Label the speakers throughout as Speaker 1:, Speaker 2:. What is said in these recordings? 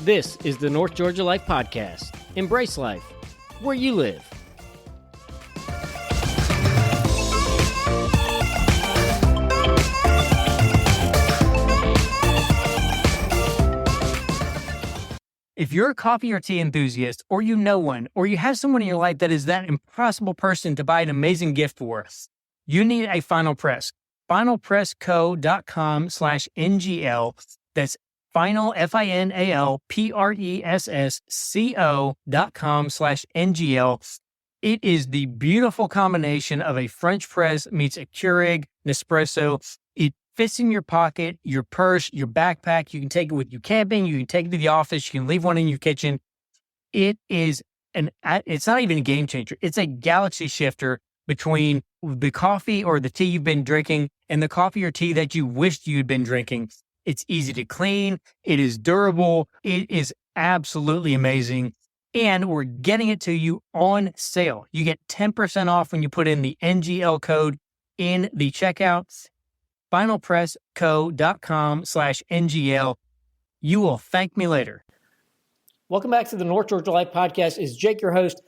Speaker 1: This is the North Georgia Life Podcast. Embrace life where you live.
Speaker 2: If you're a coffee or tea enthusiast, or you know one, or you have someone in your life that is that impossible person to buy an amazing gift for, you need a Final Press. FinalPressCo.com/NGL. That's Final, FinalPressCo.com/NGL. It is the beautiful combination of a French press meets a Keurig Nespresso. It fits in your pocket, your purse, your backpack. You can take it with you camping. You can take it to the office. You can leave one in your kitchen. It is it's not even a game changer. It's a galaxy shifter between the coffee or the tea you've been drinking and the coffee or tea that you wished you'd been drinking. It's easy to clean. It is durable. It is absolutely amazing. And we're getting it to you on sale. You get 10% off when you put in the NGL code in the checkout. FinalPressCo.com/NGL. You will thank me later.
Speaker 1: Welcome back to the North Georgia Life Podcast. It's Jake, your host.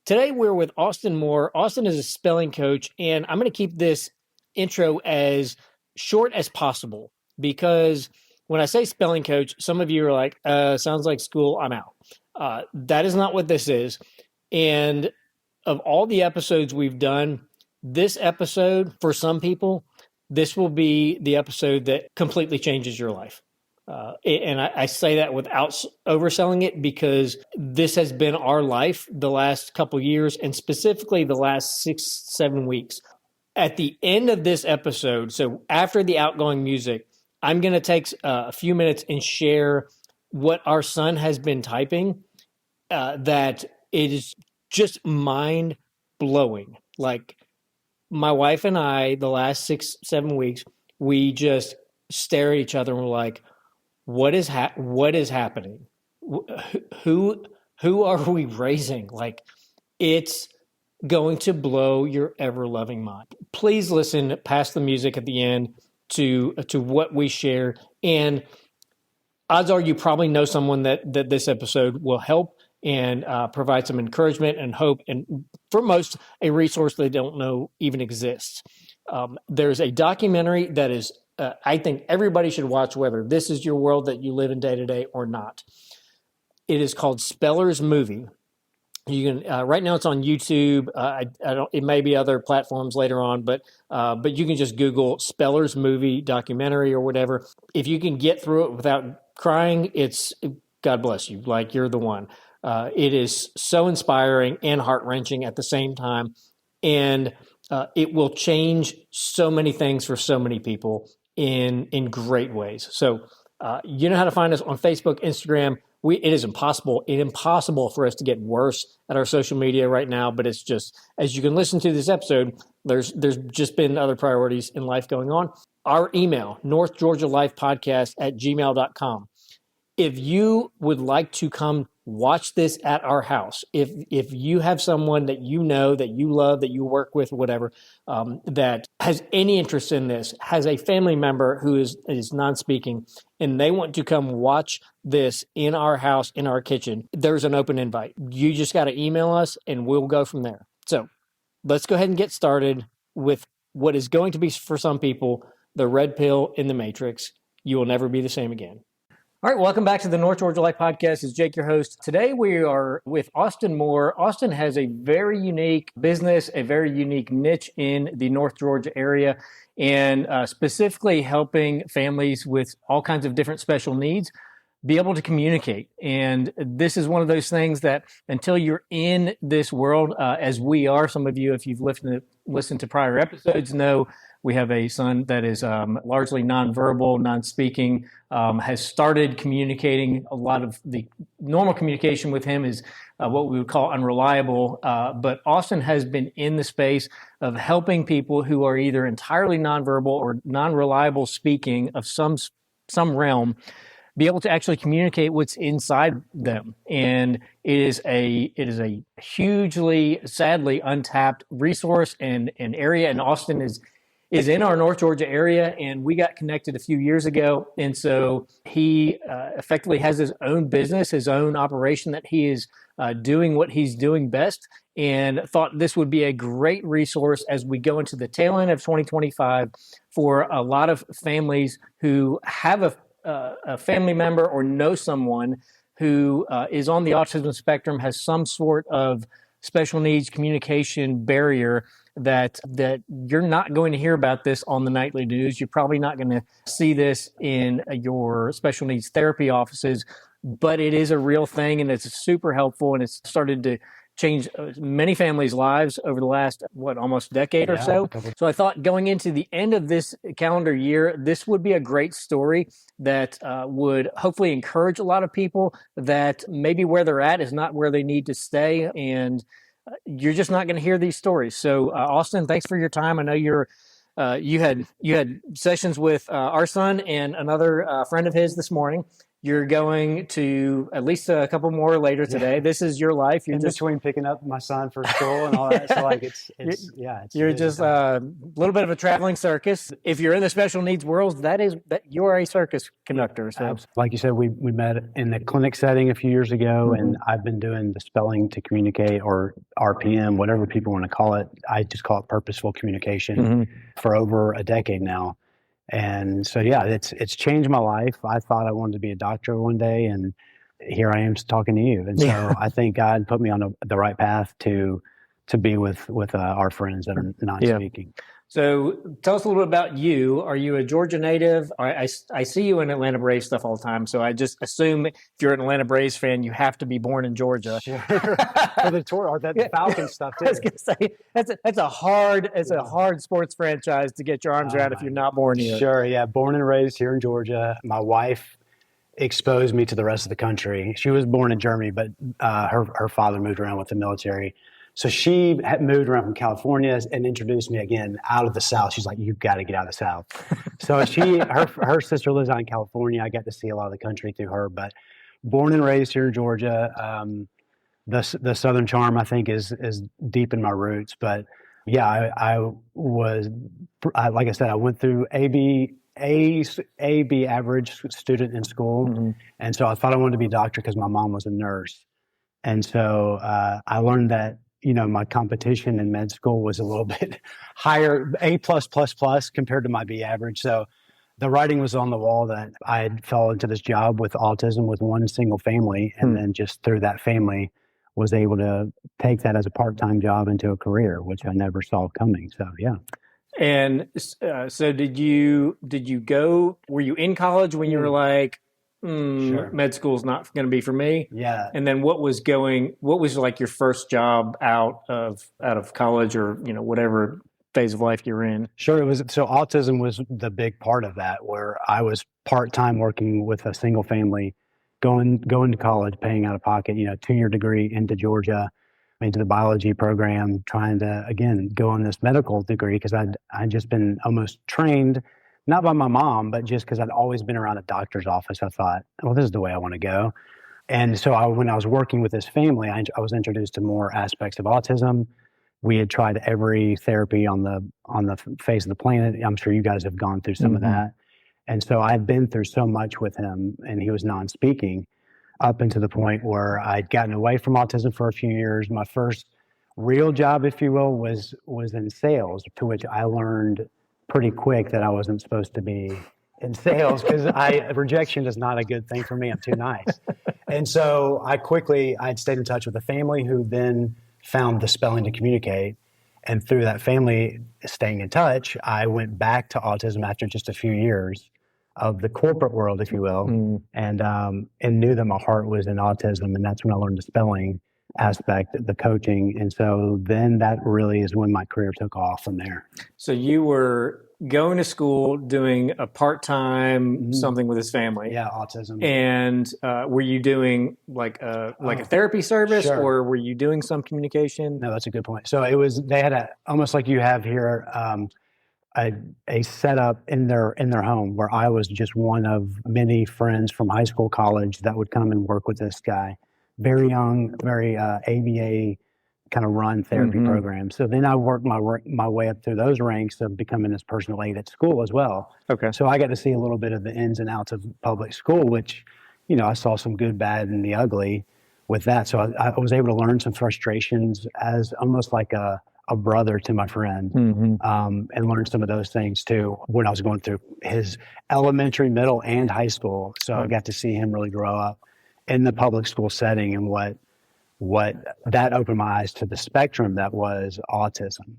Speaker 1: Today we're with Austin Moore. Austin is a spelling coach, and I'm going to keep this intro as short as possible because when I say spelling coach, some of you are like, sounds like school, I'm out. That is not what this is. And of all the episodes we've done, this episode, for some people, this will be the episode that completely changes your life. And I say that without overselling it because this has been our life the last couple of years and specifically the last 6-7 weeks. At the end of this episode, so after the outgoing music, I'm going to take a few minutes and share what our son has been typing that it is just mind blowing. Like my wife and I, the last 6-7 weeks, we just stare at each other and we're like, what is happening? Who are we raising? Like, it's going to blow your ever-loving mind. Please listen past the music at the end to what we share. And odds are you probably know someone that this episode will help and provide some encouragement and hope, and for most, a resource they don't know even exists. There's a documentary that is, I think everybody should watch, whether this is your world that you live in day to day or not. It is called Speller's Movie. You can right now it's on YouTube. I don't. It may be other platforms later on, but you can just Google Speller's Movie documentary or whatever. If you can get through it without crying, it's God bless you. Like, you're the one. It is so inspiring and heart-wrenching at the same time. And it will change so many things for so many people in great ways. So you know how to find us on Facebook, Instagram. It is impossible for us to get worse at our social media right now, but it's just, as you can listen to this episode, there's just been other priorities in life going on. Our email, northgeorgialifepodcast@gmail.com. If you would like to come watch this at our house, if you have someone that you know, that you love, that you work with, whatever, that has any interest in this, has a family member who is non-speaking, and they want to come watch this in our house, in our kitchen, there's an open invite. You just got to email us and we'll go from there. So let's go ahead and get started with what is going to be, for some people, the red pill in the matrix. You will never be the same again. All right, welcome back to the North Georgia Life Podcast. It's Jake, your host. Today we are with Austin Moore. Austin has a very unique business, a very unique niche in the North Georgia area, and specifically helping families with all kinds of different special needs be able to communicate. And this is one of those things that until you're in this world, as we are, some of you, if you've listened to prior episodes, know we have a son that is largely nonverbal, non-speaking, has started communicating. A lot of the normal communication with him is what we would call unreliable. But Austin has been in the space of helping people who are either entirely nonverbal or non-reliable speaking of some realm be able to actually communicate what's inside them. And it is a hugely, sadly, untapped resource and area. And Austin is is in our North Georgia area, and we got connected a few years ago. And so he effectively has his own business, his own operation that he is doing what he's doing best, and thought this would be a great resource as we go into the tail end of 2025 for a lot of families who have a family member or know someone who is on the autism spectrum, has some sort of special needs communication barrier that you're not going to hear about this on the nightly news. You're probably not going to see this in your special needs therapy offices, but it is a real thing, and it's super helpful, and it's started to change many families' lives over the last, almost decade or so. So I thought going into the end of this calendar year, this would be a great story that would hopefully encourage a lot of people that maybe where they're at is not where they need to stay, and you're just not going to hear these stories. So Austin, thanks for your time. I know you had sessions with our son and another friend of his this morning. You're going to at least a couple more later today. This is your life.
Speaker 3: You're just between picking up my son for school and all that. So like
Speaker 1: you're just a little bit of a traveling circus. If you're in the special needs world, that you are a circus conductor. So
Speaker 3: like you said, we met in the clinic setting a few years ago, and I've been doing the spelling to communicate, or RPM, whatever people want to call it. I just call it purposeful communication for over a decade now. And so, yeah, it's changed my life. I thought I wanted to be a doctor one day, and here I am talking to you. And so I think God put me on the right path to be with our friends that are not speaking.
Speaker 1: So tell us a little bit about you. Are you a Georgia native? I see you in Atlanta Braves stuff all the time, so I just assume if you're an Atlanta Braves fan, you have to be born in Georgia.
Speaker 3: Sure. For the tour, or that Falcon stuff too.
Speaker 1: I was going to say that's a hard sports franchise to get your arms around if you're not born here.
Speaker 3: Sure, yeah, born and raised here in Georgia. My wife exposed me to the rest of the country. She was born in Germany, but her father moved around with the military. So she had moved around from California and introduced me again out of the South. She's like, "You've got to get out of the South." So her sister lives out in California. I got to see a lot of the country through her. But born and raised here in Georgia, the Southern charm I think is deep in my roots. But yeah, I was like I said, I went through AB average student in school, and so I thought I wanted to be a doctor because my mom was a nurse, and so I learned that. My competition in med school was a little bit higher, A+++ compared to my B average. So the writing was on the wall that I had fell into this job with autism with one single family. And then just through that family was able to take that as a part-time job into a career, which I never saw coming. So, yeah.
Speaker 1: And so did you go, were you in college when you were like, sure, med school's not going to be for me?
Speaker 3: Yeah.
Speaker 1: And then what was like your first job out of college, or, whatever phase of life you're in?
Speaker 3: Sure. It was, so autism was the big part of that, where I was part-time working with a single family, going to college, paying out of pocket, 2-year degree into Georgia, into the biology program, trying to, again, go on this medical degree because I'd just been almost trained, not by my mom, but just because I'd always been around a doctor's office. I thought, well, this is the way I want to go. And so when I was working with this family, I was introduced to more aspects of autism. We had tried every therapy on the face of the planet. I'm sure you guys have gone through some of that. And so I'd been through so much with him, and he was non-speaking, up until the point where I'd gotten away from autism for a few years. My first real job, if you will, was in sales, to which I learned pretty quick that I wasn't supposed to be in sales because rejection is not a good thing for me. I'm too nice. And so I'd stayed in touch with a family who then found the spelling to communicate. And through that family staying in touch, I went back to autism after just a few years of the corporate world, if you will, and knew that my heart was in autism. And that's when I learned the spelling aspect, the coaching. And so then that really is when my career took off from there.
Speaker 1: So you were going to school, doing a part-time something with his family.
Speaker 3: Yeah, autism.
Speaker 1: And were you doing like a therapy service,
Speaker 3: sure,
Speaker 1: or were you doing some communication?
Speaker 3: No, that's a good point. So they had almost like you have here, a setup in their home where I was just one of many friends from high school, college that would come and work with this guy. Very young, very ABA kind of run therapy programs. So then I worked my way up through those ranks of becoming this personal aide at school as well.
Speaker 1: Okay.
Speaker 3: So I got to see a little bit of the ins and outs of public school, which, you know, I saw some good, bad, and the ugly with that. So I was able to learn some frustrations as almost like a brother to my friend, and learn some of those things too when I was going through his elementary, middle, and high school. So I got to see him really grow up in the public school setting, and what that opened my eyes to the spectrum that was autism.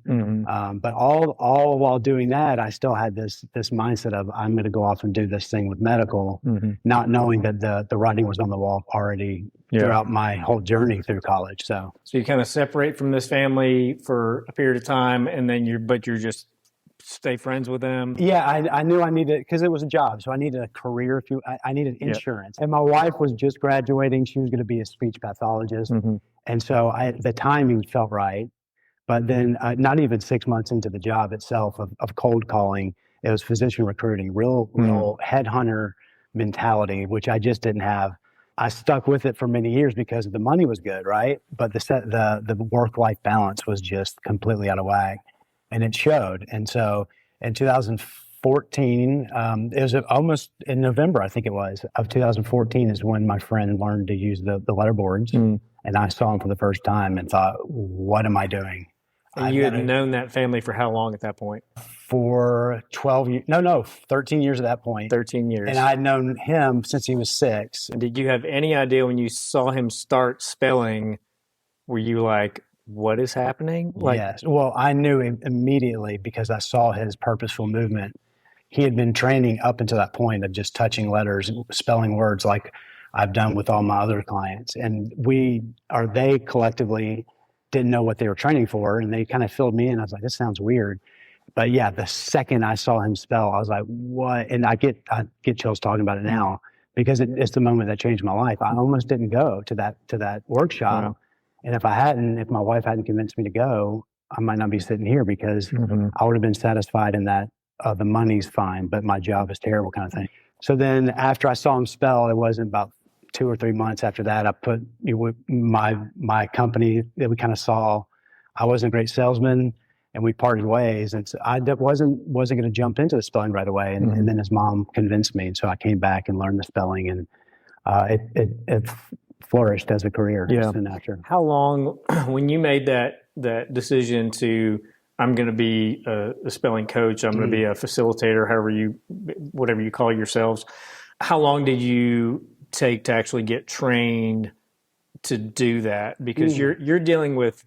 Speaker 3: But all while doing that, I still had this mindset of I'm going to go off and do this thing with medical, not knowing that the writing was on the wall already throughout my whole journey through college. So
Speaker 1: you kind of separate from this family for a period of time, and then you're just stay friends with them.
Speaker 3: Yeah, I knew I needed, because it was a job, so I needed a career. I needed insurance, and my wife was just graduating. She was going to be a speech pathologist, and so the timing felt right. But then, not even 6 months into the job itself of cold calling, it was physician recruiting, real headhunter mentality, which I just didn't have. I stuck with it for many years because the money was good, right? But the work-life balance was just completely out of whack, and it showed. And so in 2014, it was almost in November, I think it was, of 2014 is when my friend learned to use the letterboards, and I saw him for the first time and thought, what am I doing?
Speaker 1: And you had known that family for how long at that point?
Speaker 3: For 12 years. No, 13 years at that point.
Speaker 1: 13 years.
Speaker 3: And I'd known him since he was 6.
Speaker 1: And did you have any idea when you saw him start spelling, were you like, what is happening?
Speaker 3: Yes. Well, I knew him immediately because I saw his purposeful movement. He had been training up until that point of just touching letters, spelling words like I've done with all my other clients. And they collectively didn't know what they were training for, and they kind of filled me in. I was like, this sounds weird. But yeah, the second I saw him spell, I was like, what? And I get chills talking about it now because it's the moment that changed my life. I almost didn't go to that workshop. Wow. And if my wife hadn't convinced me to go, I might not be sitting here because I would have been satisfied in that the money's fine, but my job is terrible kind of thing. So then after I saw him spell, it wasn't about 2 or 3 months after that, I put my company that we kind of saw. I wasn't a great salesman, and we parted ways. And so I wasn't going to jump into the spelling right away. And then his mom convinced me, and so I came back and learned the spelling, and it flourished as a career soon after.
Speaker 1: How long, when you made that decision to, I'm going to be a spelling coach, I'm going to be a facilitator, whatever you call yourselves, how long did you take to actually get trained to do that? Because you're dealing with,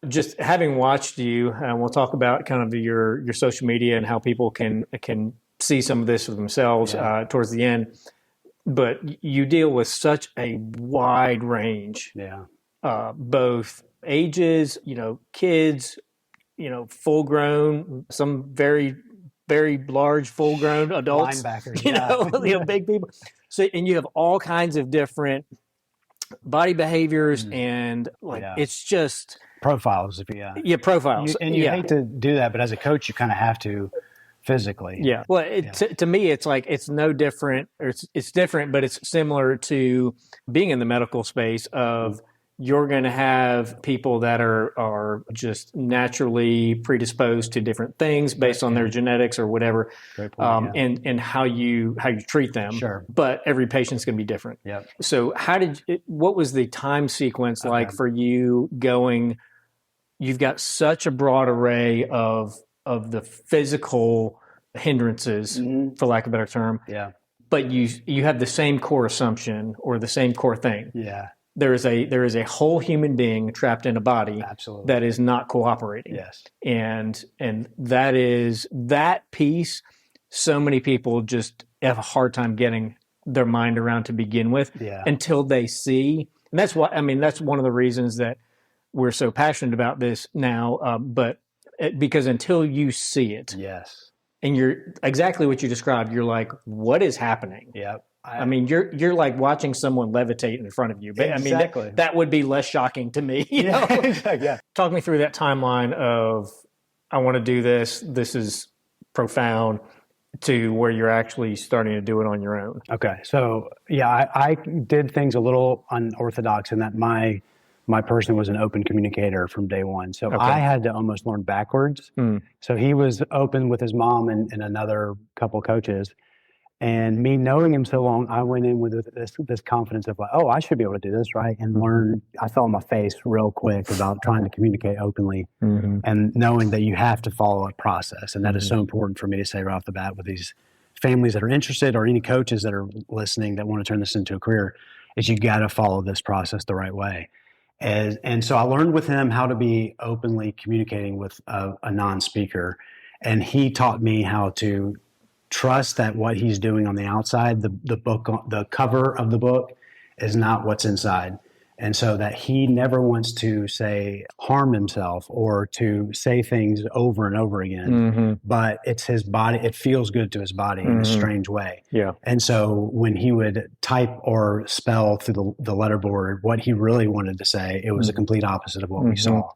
Speaker 1: just having watched you, and we'll talk about kind of your social media and how people can see some of this for themselves towards the end. But you deal with such a wide range, both ages, kids, full grown, some very, very large, full grown adults,
Speaker 3: linebackers,
Speaker 1: big people. So, and you have all kinds of different body behaviors and it's just
Speaker 3: profiles.
Speaker 1: Profiles.
Speaker 3: You hate to do that, but as a coach, you kind of have to physically.
Speaker 1: Yeah. Well, to me, it's like, it's no different, or it's different, but it's similar to being in the medical space of, you're going to have people that are just naturally predisposed to different things based on their genetics or whatever, and how you treat them.
Speaker 3: Sure.
Speaker 1: But every patient's going to be different.
Speaker 3: Yep.
Speaker 1: So what was the time sequence like for you going? You've got such a broad array of the physical hindrances, for lack of a better term.
Speaker 3: Yeah.
Speaker 1: But you have the same core assumption or the same core thing.
Speaker 3: Yeah.
Speaker 1: There is a whole human being trapped in a body that is not cooperating.
Speaker 3: Yes.
Speaker 1: And that piece, so many people just have a hard time getting their mind around to begin with until they see. And that's one of the reasons that we're so passionate about this now. Because until you see it.
Speaker 3: Yes.
Speaker 1: And you're exactly what you described. You're like, what is happening?
Speaker 3: Yep.
Speaker 1: I mean, you're like watching someone levitate in front of you. But
Speaker 3: exactly.
Speaker 1: I mean, that would be less shocking to me. You know?
Speaker 3: Yeah.
Speaker 1: Talk me through that timeline of, I want to do this. This is profound, to where you're actually starting to do it on your own.
Speaker 3: Okay. So I did things a little unorthodox in that my my person was an open communicator from day one. So
Speaker 1: Okay.
Speaker 3: I had to almost learn backwards. So he was open with his mom and another couple coaches. And me knowing him so long, I went in with this confidence of like, oh, I should be able to do this, right? And learn. I fell on my face real quick about trying to communicate openly and knowing that you have to follow a process. And that is so important for me to say right off the bat with these families that are interested or any coaches that are listening that want to turn this into a career is you got to follow this process the right way. And so I learned with him how to be openly communicating with a non-speaker. And he taught me how to trust that what he's doing on the outside, the book, the cover of the book is not what's inside. And so that he never wants to say harm himself or to say things over and over again, but it's his body. It feels good to his body in a strange way.
Speaker 1: Yeah.
Speaker 3: And so when he would type or spell through the letterboard what he really wanted to say, it was a complete opposite of what we saw.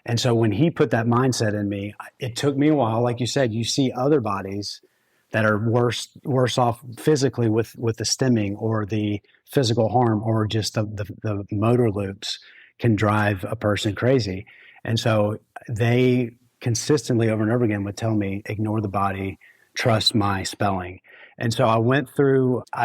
Speaker 3: And so when he put that mindset in me, it took me a while. Like you said, you see other bodies that are worse off physically with the stimming or the physical harm or just the motor loops can drive a person crazy. And so they consistently over and over again would tell me, ignore the body, trust my spelling. And so I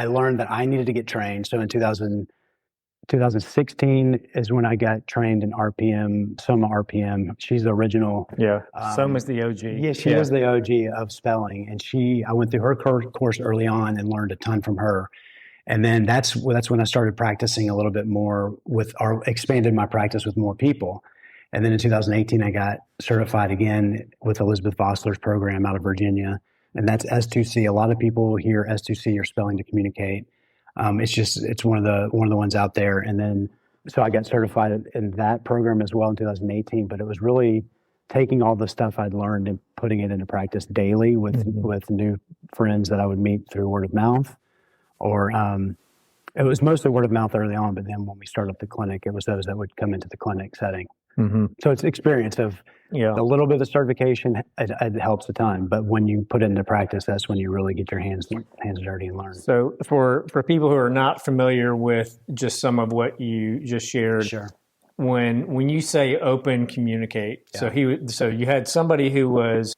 Speaker 3: learned that I needed to get trained. So in 2016 is when I got trained in RPM, Soma RPM. She's the original.
Speaker 1: Yeah, Soma's the OG.
Speaker 3: Yeah, she was the OG of spelling. And I went through her course early on and learned a ton from her. And then that's when I started practicing a little bit more expanded my practice with more people. And then in 2018, I got certified again with Elizabeth Vossler's program out of Virginia. And that's S2C. A lot of people hear S2C or spelling to communicate. It's one of the ones out there. And then, so I got certified in that program as well in 2018, but it was really taking all the stuff I'd learned and putting it into practice daily with new friends that I would meet through word of mouth or, it was mostly word of mouth early on, but then when we started up the clinic, it was those that would come into the clinic setting. So it's experience of a little bit of certification. It helps a ton, but when you put it into practice, that's when you really get your hands dirty and learn.
Speaker 1: So for people who are not familiar with just some of what you just shared,
Speaker 3: Sure.
Speaker 1: When you say open communicate, so you had somebody who was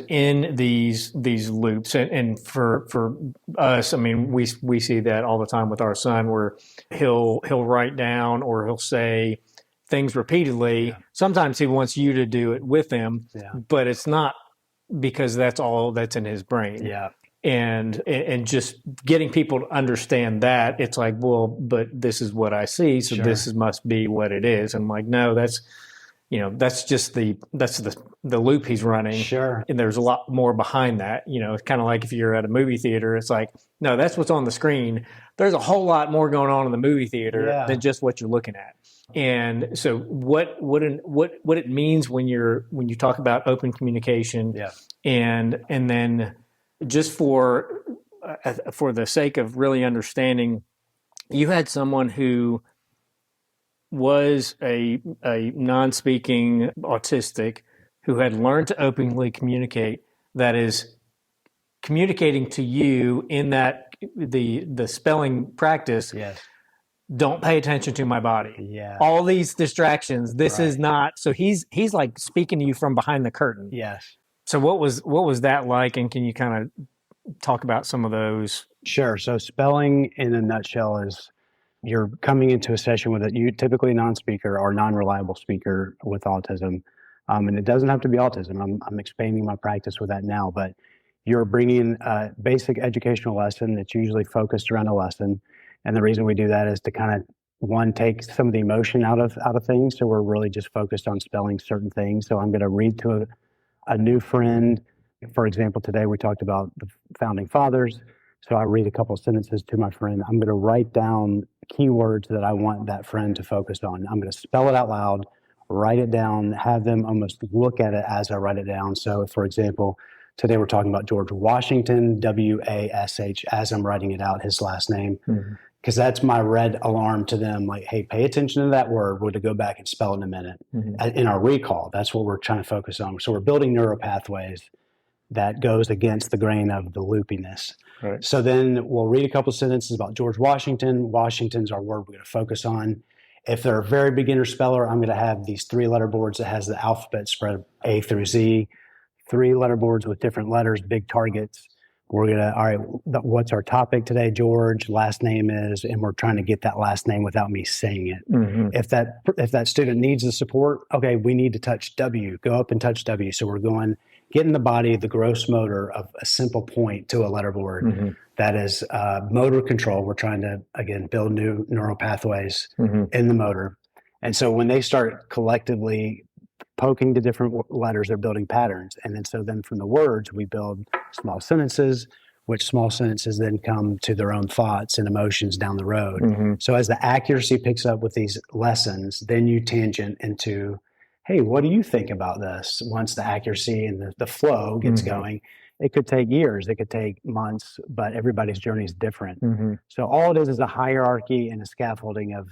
Speaker 1: in these loops, and for us, I mean, we see that all the time with our son, where he'll write down or he'll say things repeatedly. Yeah. Sometimes he wants you to do it with him, but it's not because that's all that's in his brain.
Speaker 3: Yeah.
Speaker 1: And just getting people to understand that, it's like, well, but this is what I see, so this must be what it is. And I'm like, no, that's just the loop he's running. Sure. And there's a lot more behind that. It's kind of like if you're at a movie theater, it's like, no, that's what's on the screen. There's a whole lot more going on in the movie theater than just what you're looking at. And so what it means when you talk about open communication, and then just for the sake of really understanding, you had someone who was a non-speaking autistic who had learned to openly communicate, that is communicating to you in that the spelling practice.
Speaker 3: Yes.
Speaker 1: Don't pay attention to my body.
Speaker 3: Yeah.
Speaker 1: All these distractions. This is not. So he's like speaking to you from behind the curtain.
Speaker 3: Yes.
Speaker 1: So what was that like? And can you kind of talk about some of those?
Speaker 3: Sure. So spelling in a nutshell is you're coming into a session with you typically non-speaker or non-reliable speaker with autism. And it doesn't have to be autism. I'm expanding my practice with that now, but you're bringing a basic educational lesson that's usually focused around a lesson. And the reason we do that is to kind of, take some of the emotion out of things. So we're really just focused on spelling certain things. So I'm going to read to a new friend. For example, today we talked about the founding fathers. So I read a couple of sentences to my friend. I'm going to write down keywords that I want that friend to focus on. I'm going to spell it out loud, write it down, have them almost look at it as I write it down. So for example, today we're talking about George Washington, W-A-S-H, as I'm writing it out, his last name. Because that's my red alarm to them, like, hey, pay attention to that word. We're to go back and spell it in a minute. In our recall, that's what we're trying to focus on. So we're building neural pathways that goes against the grain of the loopiness. Right. So then we'll read a couple of sentences about George Washington. Washington's our word we're going to focus on. If they're a very beginner speller, I'm going to have these 3-letter boards that has the alphabet spread A through Z, 3-letter boards with different letters, big targets. We're going to, all right, what's our topic today, George? Last name is, and we're trying to get that last name without me saying it.
Speaker 1: Mm-hmm.
Speaker 3: If that student needs the support, okay, we need to touch W, go up and touch W. So we're going, get in the body, the gross motor of a simple point to a letter board.
Speaker 1: Mm-hmm.
Speaker 3: That is motor control. We're trying to, again, build new neural pathways
Speaker 1: Mm-hmm.
Speaker 3: in the motor. And so when they start collectively poking to different letters, they're building patterns. And then from the words, we build small sentences, which small sentences then come to their own thoughts and emotions down the road.
Speaker 1: Mm-hmm.
Speaker 3: So as the accuracy picks up with these lessons, then you tangent into, hey, what do you think about this? Once the accuracy and the flow gets
Speaker 1: Mm-hmm.
Speaker 3: going, it could take years, it could take months, but everybody's journey is different.
Speaker 1: Mm-hmm.
Speaker 3: So all it is a hierarchy and a scaffolding of,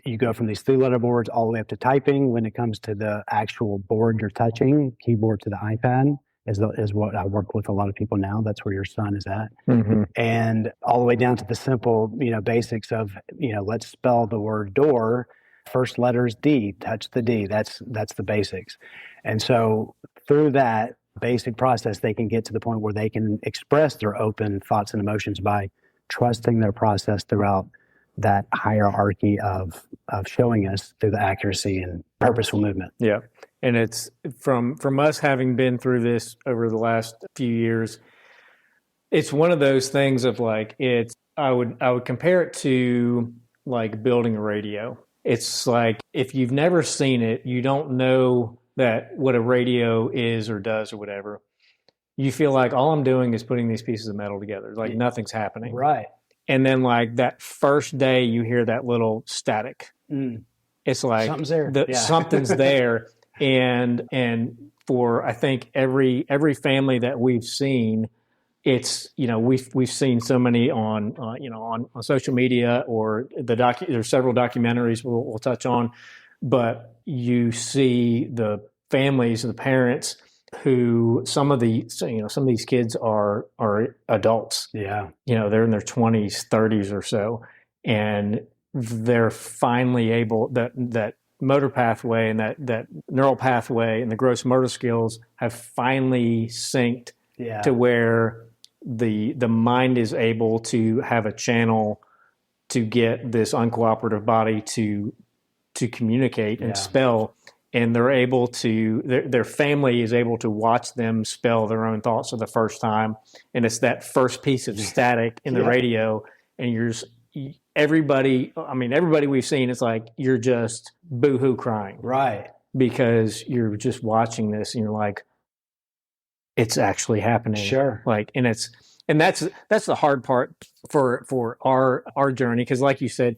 Speaker 3: you go from these 3-letter boards all the way up to typing. When it comes to the actual board you're touching, keyboard to the iPad is what I work with a lot of people now. That's where your son is at.
Speaker 1: Mm-hmm.
Speaker 3: And all the way down to the simple, basics of, let's spell the word door. First letter is D, touch the D. That's the basics. And so through that basic process, they can get to the point where they can express their open thoughts and emotions by trusting their process throughout that hierarchy of showing us through the accuracy and purposeful movement.
Speaker 1: Yeah. And it's from us having been through this over the last few years, it's one of those things of like, I would compare it to like building a radio. It's like, if you've never seen it, you don't know what a radio is or does or whatever. You feel like all I'm doing is putting these pieces of metal together. Like nothing's happening.
Speaker 3: Right.
Speaker 1: And then like that first day you hear that little static. It's like
Speaker 3: something's there.
Speaker 1: Something's there. And for I think every family that we've seen, it's we've seen so many on social media, or there's several documentaries we'll touch on, but you see the families, the parents who some of these kids are adults.
Speaker 3: Yeah.
Speaker 1: They're in their 20s, 30s or so, and they're finally able, that motor pathway and that neural pathway and the gross motor skills have finally synced to where the mind is able to have a channel to get this uncooperative body to communicate and spell. And they're able to, their family is able to watch them spell their own thoughts for the first time. And it's that first piece of static in the radio. And everybody we've seen, it's like, you're just boo-hoo crying.
Speaker 3: Right.
Speaker 1: Because you're just watching this and you're like, it's actually happening.
Speaker 3: Sure.
Speaker 1: Like, and that's the hard part for our journey. Cause like you said,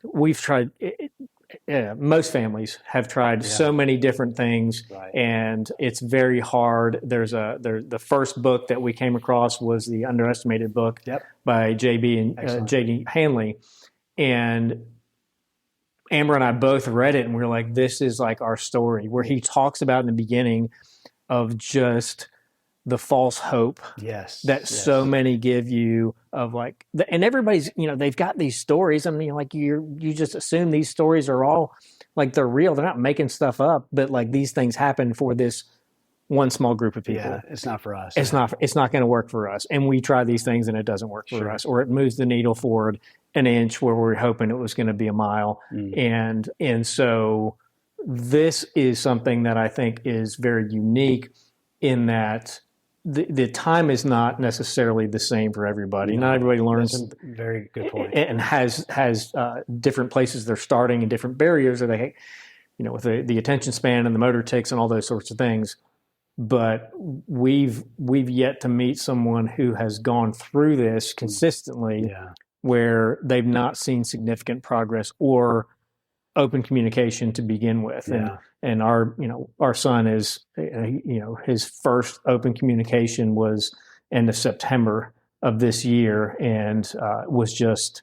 Speaker 1: we've tried, most families have tried so many different things, and it's very hard. The first book that we came across was the Underestimated book by J.B. and J.D. Hanley, and Amber and I both read it, and we were like, "This is like our story," where he talks about in the beginning of just the false hope that so many give you of like, and everybody's, they've got these stories. I mean, like you just assume these stories are all like, they're real. They're not making stuff up, but like these things happen for this one small group of people.
Speaker 3: Yeah, it's not for us.
Speaker 1: It's not going to work for us. And we try these things and it doesn't work for us, or it moves the needle forward an inch where we're hoping it was going to be a mile. And so this is something that I think is very unique in that the time is not necessarily the same for everybody. Not everybody learns.
Speaker 3: That's a very good point.
Speaker 1: And has different places they're starting and different barriers that they, with the attention span and the motor tics and all those sorts of things. But we've yet to meet someone who has gone through this consistently, where they've not seen significant progress or open communication to begin with. And our son is, his first open communication was end of September of this year, and was just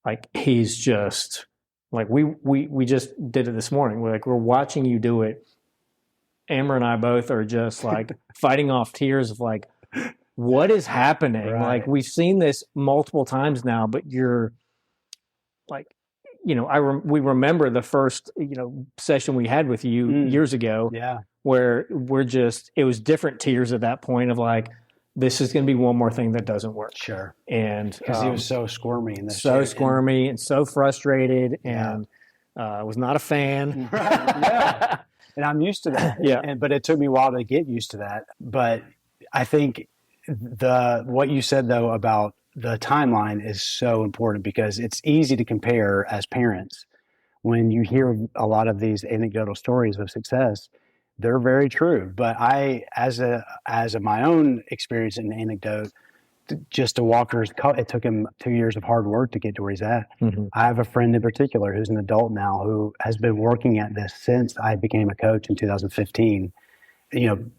Speaker 1: like, he's just like, we just did it this morning. We're watching you do it. Amber and I both are just like fighting off tears of like, what is happening? Like, we've seen this multiple times now, but you're like, we remember the first, session we had with you years ago, where it was different tiers at that point of like, this is going to be one more thing that doesn't work.
Speaker 3: Sure.
Speaker 1: And
Speaker 3: because he was so squirmy in this.
Speaker 1: So squirmy and so frustrated, and was not a fan.
Speaker 3: Right. Yeah. And I'm used to that.
Speaker 1: Yeah.
Speaker 3: But it took me a while to get used to that. But I think what you said though about the timeline is so important, because it's easy to compare as parents. When you hear a lot of these anecdotal stories of success, they're very true. But as my own experience and anecdote, just to Walker's, it took him 2 years of hard work to get to where he's at.
Speaker 1: Mm-hmm.
Speaker 3: I have a friend in particular who's an adult now who has been working at this since I became a coach in 2015.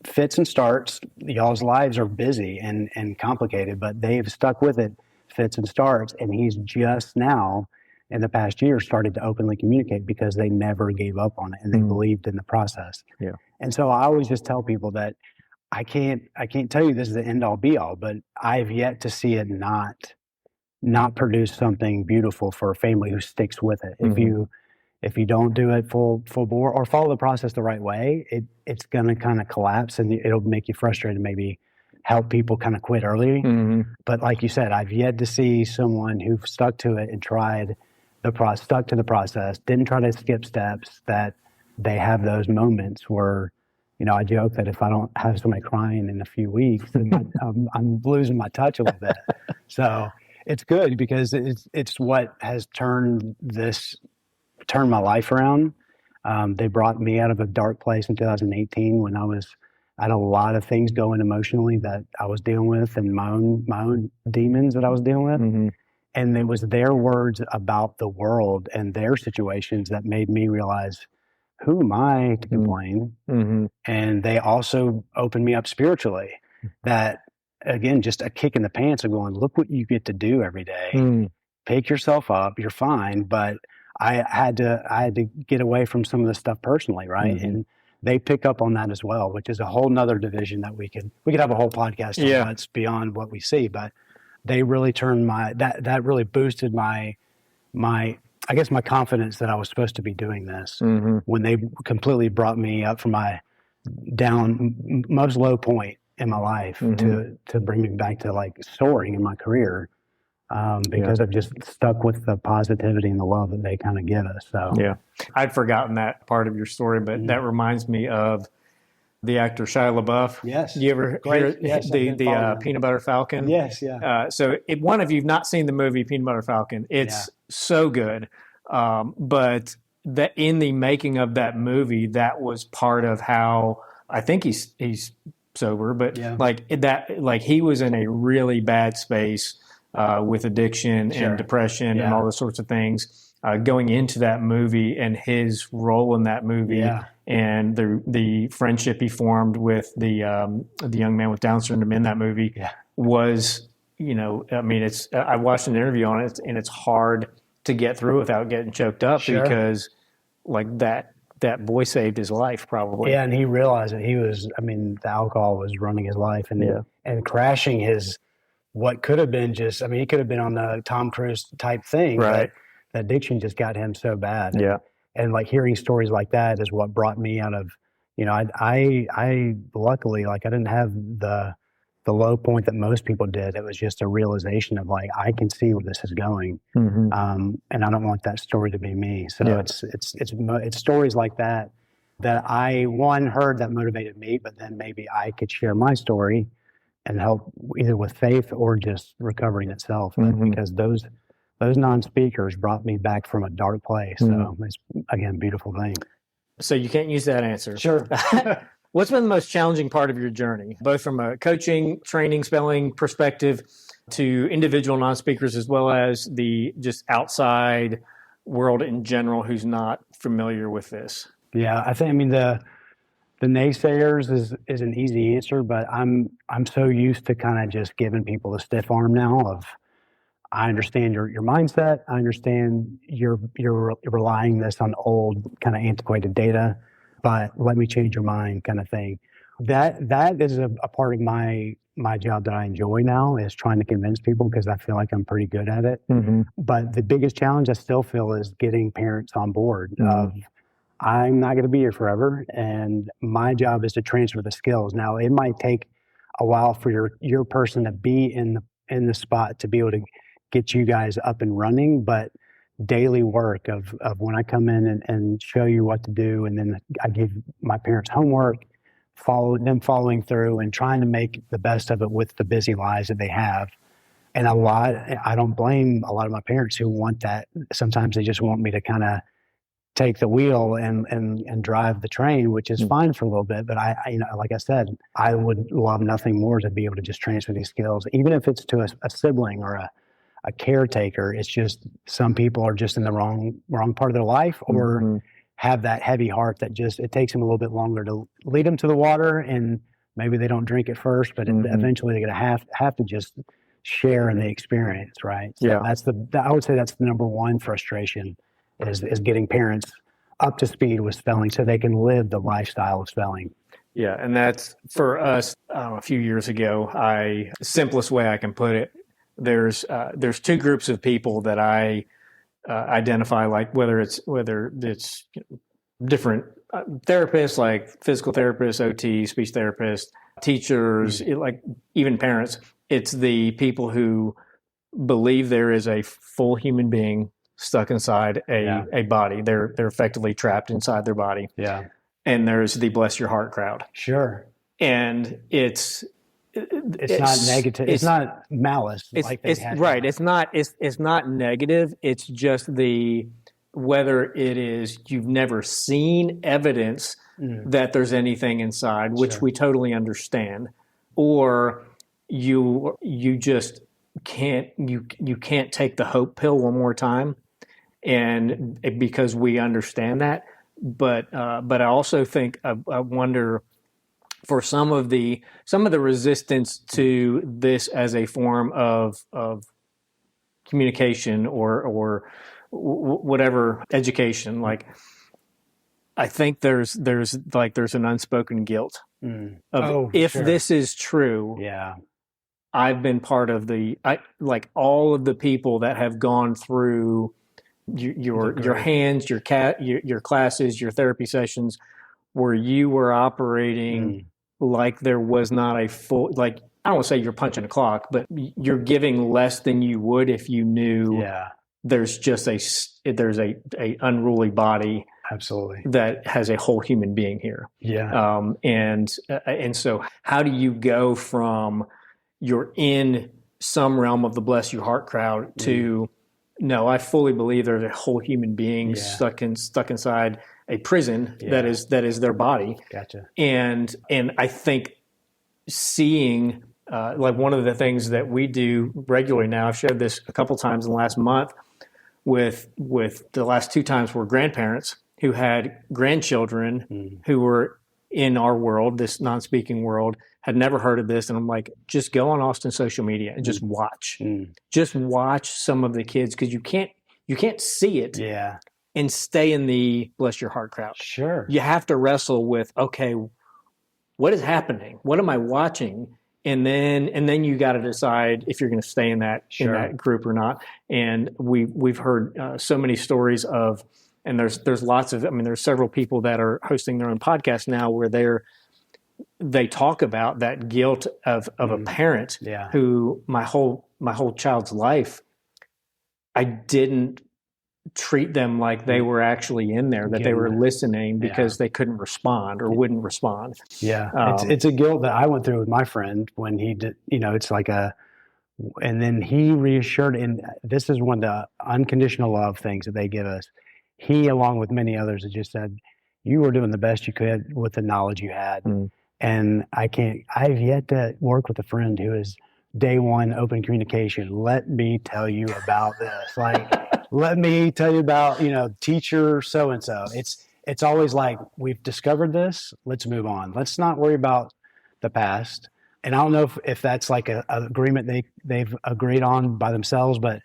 Speaker 3: Fits and starts. Y'all's lives are busy and complicated, but they've stuck with it, fits and starts. And he's just now, in the past year, started to openly communicate because they never gave up on it and they believed in the process.
Speaker 1: Yeah.
Speaker 3: And so I always just tell people that I can't tell you this is the end all be all, but I've yet to see it not produce something beautiful for a family who sticks with it.
Speaker 1: Mm-hmm.
Speaker 3: If you don't do it full bore or follow the process the right way, it's going to kind of collapse, and it'll make you frustrated, maybe help people kind of quit early.
Speaker 1: Mm-hmm.
Speaker 3: But like you said, I've yet to see someone who stuck to it and stuck to the process, didn't try to skip steps, that they have those moments where, I joke that if I don't have somebody crying in a few weeks, then I'm losing my touch a little bit. So it's good, because it's what has turned my life around. They brought me out of a dark place in 2018 when I had a lot of things going emotionally that I was dealing with, and my own demons that I was dealing with.
Speaker 1: Mm-hmm.
Speaker 3: And it was their words about the world and their situations that made me realize, who am I to complain?
Speaker 1: Mm-hmm.
Speaker 3: And they also opened me up spiritually. That, again, just a kick in the pants of going, look what you get to do every day. Pick yourself up. You're fine. But I had to get away from some of the stuff personally, right?
Speaker 1: Mm-hmm.
Speaker 3: And they pick up on that as well, which is a whole nother division that we could have a whole podcast on. That's beyond what we see. But they really turned that really boosted my I guess my confidence that I was supposed to be doing this, when they completely brought me up from my most low point in my life to bring me back to like soaring in my career, because I've just stuck with the positivity and the love that they kind of give us. So
Speaker 1: I'd forgotten that part of your story, but that reminds me of the actor Shia LaBeouf.
Speaker 3: Yes.
Speaker 1: You ever hear the Peanut Butter Falcon?
Speaker 3: Yes, yeah.
Speaker 1: So if one of you have not seen the movie Peanut Butter Falcon, it's so good. But that in the making of that movie, that was part of how, I think he's sober, but he was in a really bad space with addiction and depression and all those sorts of things. Going into that movie and his role in that movie and the friendship he formed with the young man with Down syndrome in that movie was, I watched an interview on it, and it's hard to get through without getting choked up because like that boy saved his life probably.
Speaker 3: Yeah. And he realized that the alcohol was running his life and crashing what could have been he could have been on the Tom Cruise type thing.
Speaker 1: Right.
Speaker 3: The addiction just got him so bad.
Speaker 1: Yeah.
Speaker 3: And like hearing stories like that is what brought me out of, I luckily, like, I didn't have the low point that most people did. It was just a realization of like, I can see where this is going. And I don't want that story to be me. So it's stories like that I heard that motivated me, but then maybe I could share my story and help either with faith or just recovering itself. Because those non-speakers brought me back from a dark place. So it's, again, a beautiful thing.
Speaker 1: So you can't use that answer.
Speaker 3: Sure.
Speaker 1: What's been the most challenging part of your journey, both from a coaching, training, spelling perspective to individual non-speakers, as well as the just outside world in general who's not familiar with this?
Speaker 3: Yeah, I think, the naysayers is an easy answer, but I'm so used to kind of just giving people the stiff arm now of, I understand your mindset. I understand you're relying this on old kind of antiquated data, but let me change your mind kind of thing. That is a part of my my job that I enjoy now is trying to convince people because I feel like I'm pretty good at it. But the biggest challenge I still feel is getting parents on board of I'm not going to be here forever, and my job is to transfer the skills. Now, it might take a while for your person to be in the spot to be able to get you guys up and running, but daily work of when I come in and show you what to do, and then I give my parents homework, following through and trying to make the best of it with the busy lives that they have. And I don't blame a lot of my parents who want that. Sometimes they just want me to kind of take the wheel and drive the train, which is fine for a little bit. But I like I said, I would love nothing more to be able to just transfer these skills, even if it's to a sibling or a caretaker. It's just some people are just in the wrong part of their life, or have that heavy heart that just it takes them a little bit longer to lead them to the water, and maybe they don't drink it first, but eventually they're going to have to just share in the experience, right? So I would say that's the number one frustration is getting parents up to speed with spelling so they can live the lifestyle of spelling.
Speaker 1: Yeah, and that's for us. A few years ago, simplest way I can put it, there's two groups of people that I identify, like whether it's different therapists, like physical therapists, OT, speech therapists, teachers, like even parents. It's the people who believe there is a full human being stuck inside a body. They're effectively trapped inside their body.
Speaker 3: Yeah.
Speaker 1: And there's the bless your heart crowd.
Speaker 3: Sure.
Speaker 1: And it's
Speaker 3: not negative. It's not malice.
Speaker 1: Right. It's not negative. It's just whether it is you've never seen evidence that there's anything inside, which we totally understand, or you just can't take the hope pill one more time, and because we understand that. But I also think I wonder for some of the resistance to this as a form of communication or whatever education. Like, I think there's an unspoken guilt of this is true.
Speaker 3: Yeah.
Speaker 1: I've been part of all of the people that have gone through your hands, your classes, your therapy sessions, where you were operating like there was not a full, like, I don't want to say you're punching a clock, but you're giving less than you would if you knew there's just there's a unruly body.
Speaker 3: Absolutely.
Speaker 1: That has a whole human being here.
Speaker 3: Yeah.
Speaker 1: And so how do you go from you're in some realm of the bless your heart crowd to, no, I fully believe there's a whole human being stuck inside a prison that is their body.
Speaker 3: Gotcha. And
Speaker 1: I think seeing like one of the things that we do regularly now, I've shared this a couple times in the last month with the last two times were grandparents who had grandchildren who were in our world, this non-speaking world, had never heard of this. And I'm like, just go on Austin social media and just watch. Just watch some of the kids, because you can't see it and stay in the bless your heart crowd.
Speaker 3: Sure.
Speaker 1: You have to wrestle with, okay, what is happening? What am I watching? And then you got to decide if you're going to stay in that group or not. And we've heard so many stories of, and there's lots of, I mean, there's several people that are hosting their own podcast now where they talk about that guilt of a parent who my whole child's life, I didn't treat them like they were actually in there, that they were listening because they couldn't respond or wouldn't respond.
Speaker 3: Yeah. It's a guilt that I went through with my friend when he did, it's like and then he reassured, and this is one of the unconditional love things that they give us. He, along with many others, has just said, you were doing the best you could with the knowledge you had. And I've yet to work with a friend who is day one open communication. Let me tell you about this. Like, let me tell you about, teacher so-and-so. It's always like, we've discovered this. Let's move on. Let's not worry about the past. And I don't know if that's like an agreement they've agreed on by themselves, but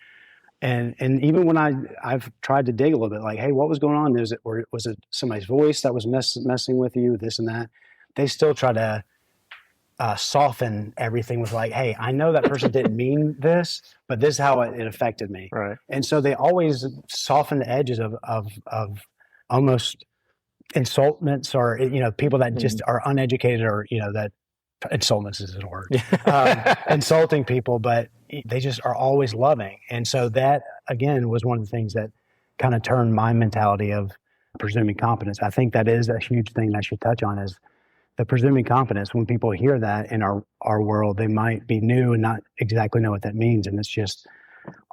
Speaker 3: and even when I've tried to dig a little bit, like, hey, what was going on? Was it somebody's voice that was messing with you, this and that? They still try to soften everything with like, hey, I know that person didn't mean this, but this is how it affected me.
Speaker 1: Right.
Speaker 3: And so they always soften the edges of almost insultments, or, people that just are uneducated, or, that insultments is a word, insulting people, but they just are always loving. And so that, again, was one of the things that kind of turned my mentality of presuming competence. I think that is a huge thing that I should touch on, is the presuming competence. When people hear that in our world, they might be new and not exactly know what that means. And it's just,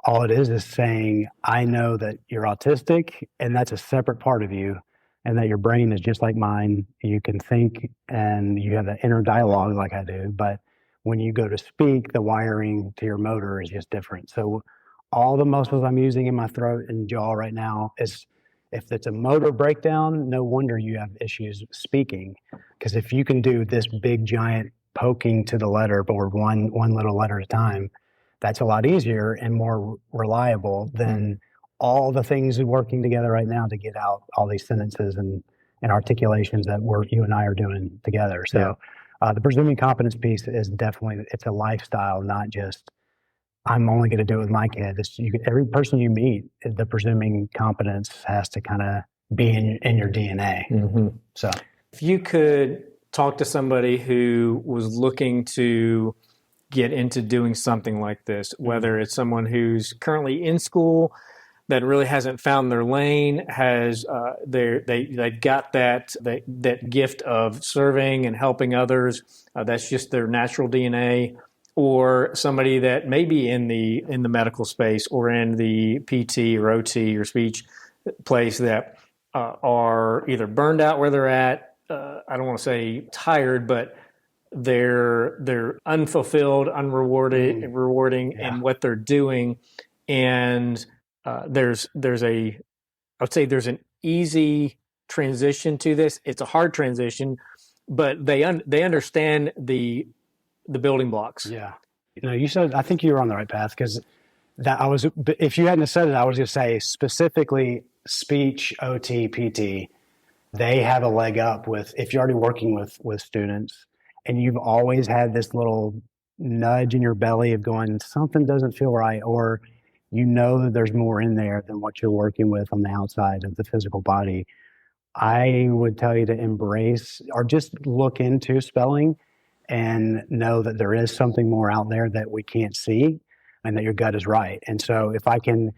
Speaker 3: all it is saying, I know that you're autistic and that's a separate part of you, and that your brain is just like mine. You can think and you have that inner dialogue like I do, but when you go to speak, the wiring to your motor is just different. So all the muscles I'm using in my throat and jaw right now is, if it's a motor breakdown, no wonder you have issues speaking. Because if you can do this big giant poking to the letter, but we're one little letter at a time, that's a lot easier and more reliable than all the things working together right now to get out all these sentences and articulations that you and I are doing together. So the presuming competence piece is definitely, it's a lifestyle, not just, I'm only going to do it with my kid. Every person you meet, the presuming competence has to kind of be in your DNA. So
Speaker 1: if you could talk to somebody who was looking to get into doing something like this, whether it's someone who's currently in school that really hasn't found their lane, has they got that gift of serving and helping others, that's just their natural DNA, or somebody that may be in the medical space or in the PT or OT or speech place that are either burned out where they're at. I don't want to say tired, but they're unfulfilled, rewarding in what they're doing, and there's an easy transition to this. It's a hard transition, but they understand the building blocks.
Speaker 3: Yeah. You said, I think you were on the right path, because if you hadn't said it, I was going to say specifically speech, OT, PT, they have a leg up if you're already working with students and you've always had this little nudge in your belly of going, something doesn't feel right, or that there's more in there than what you're working with on the outside of the physical body. I would tell you to embrace, or just look into spelling and know that there is something more out there that we can't see, and that your gut is right. And so if I can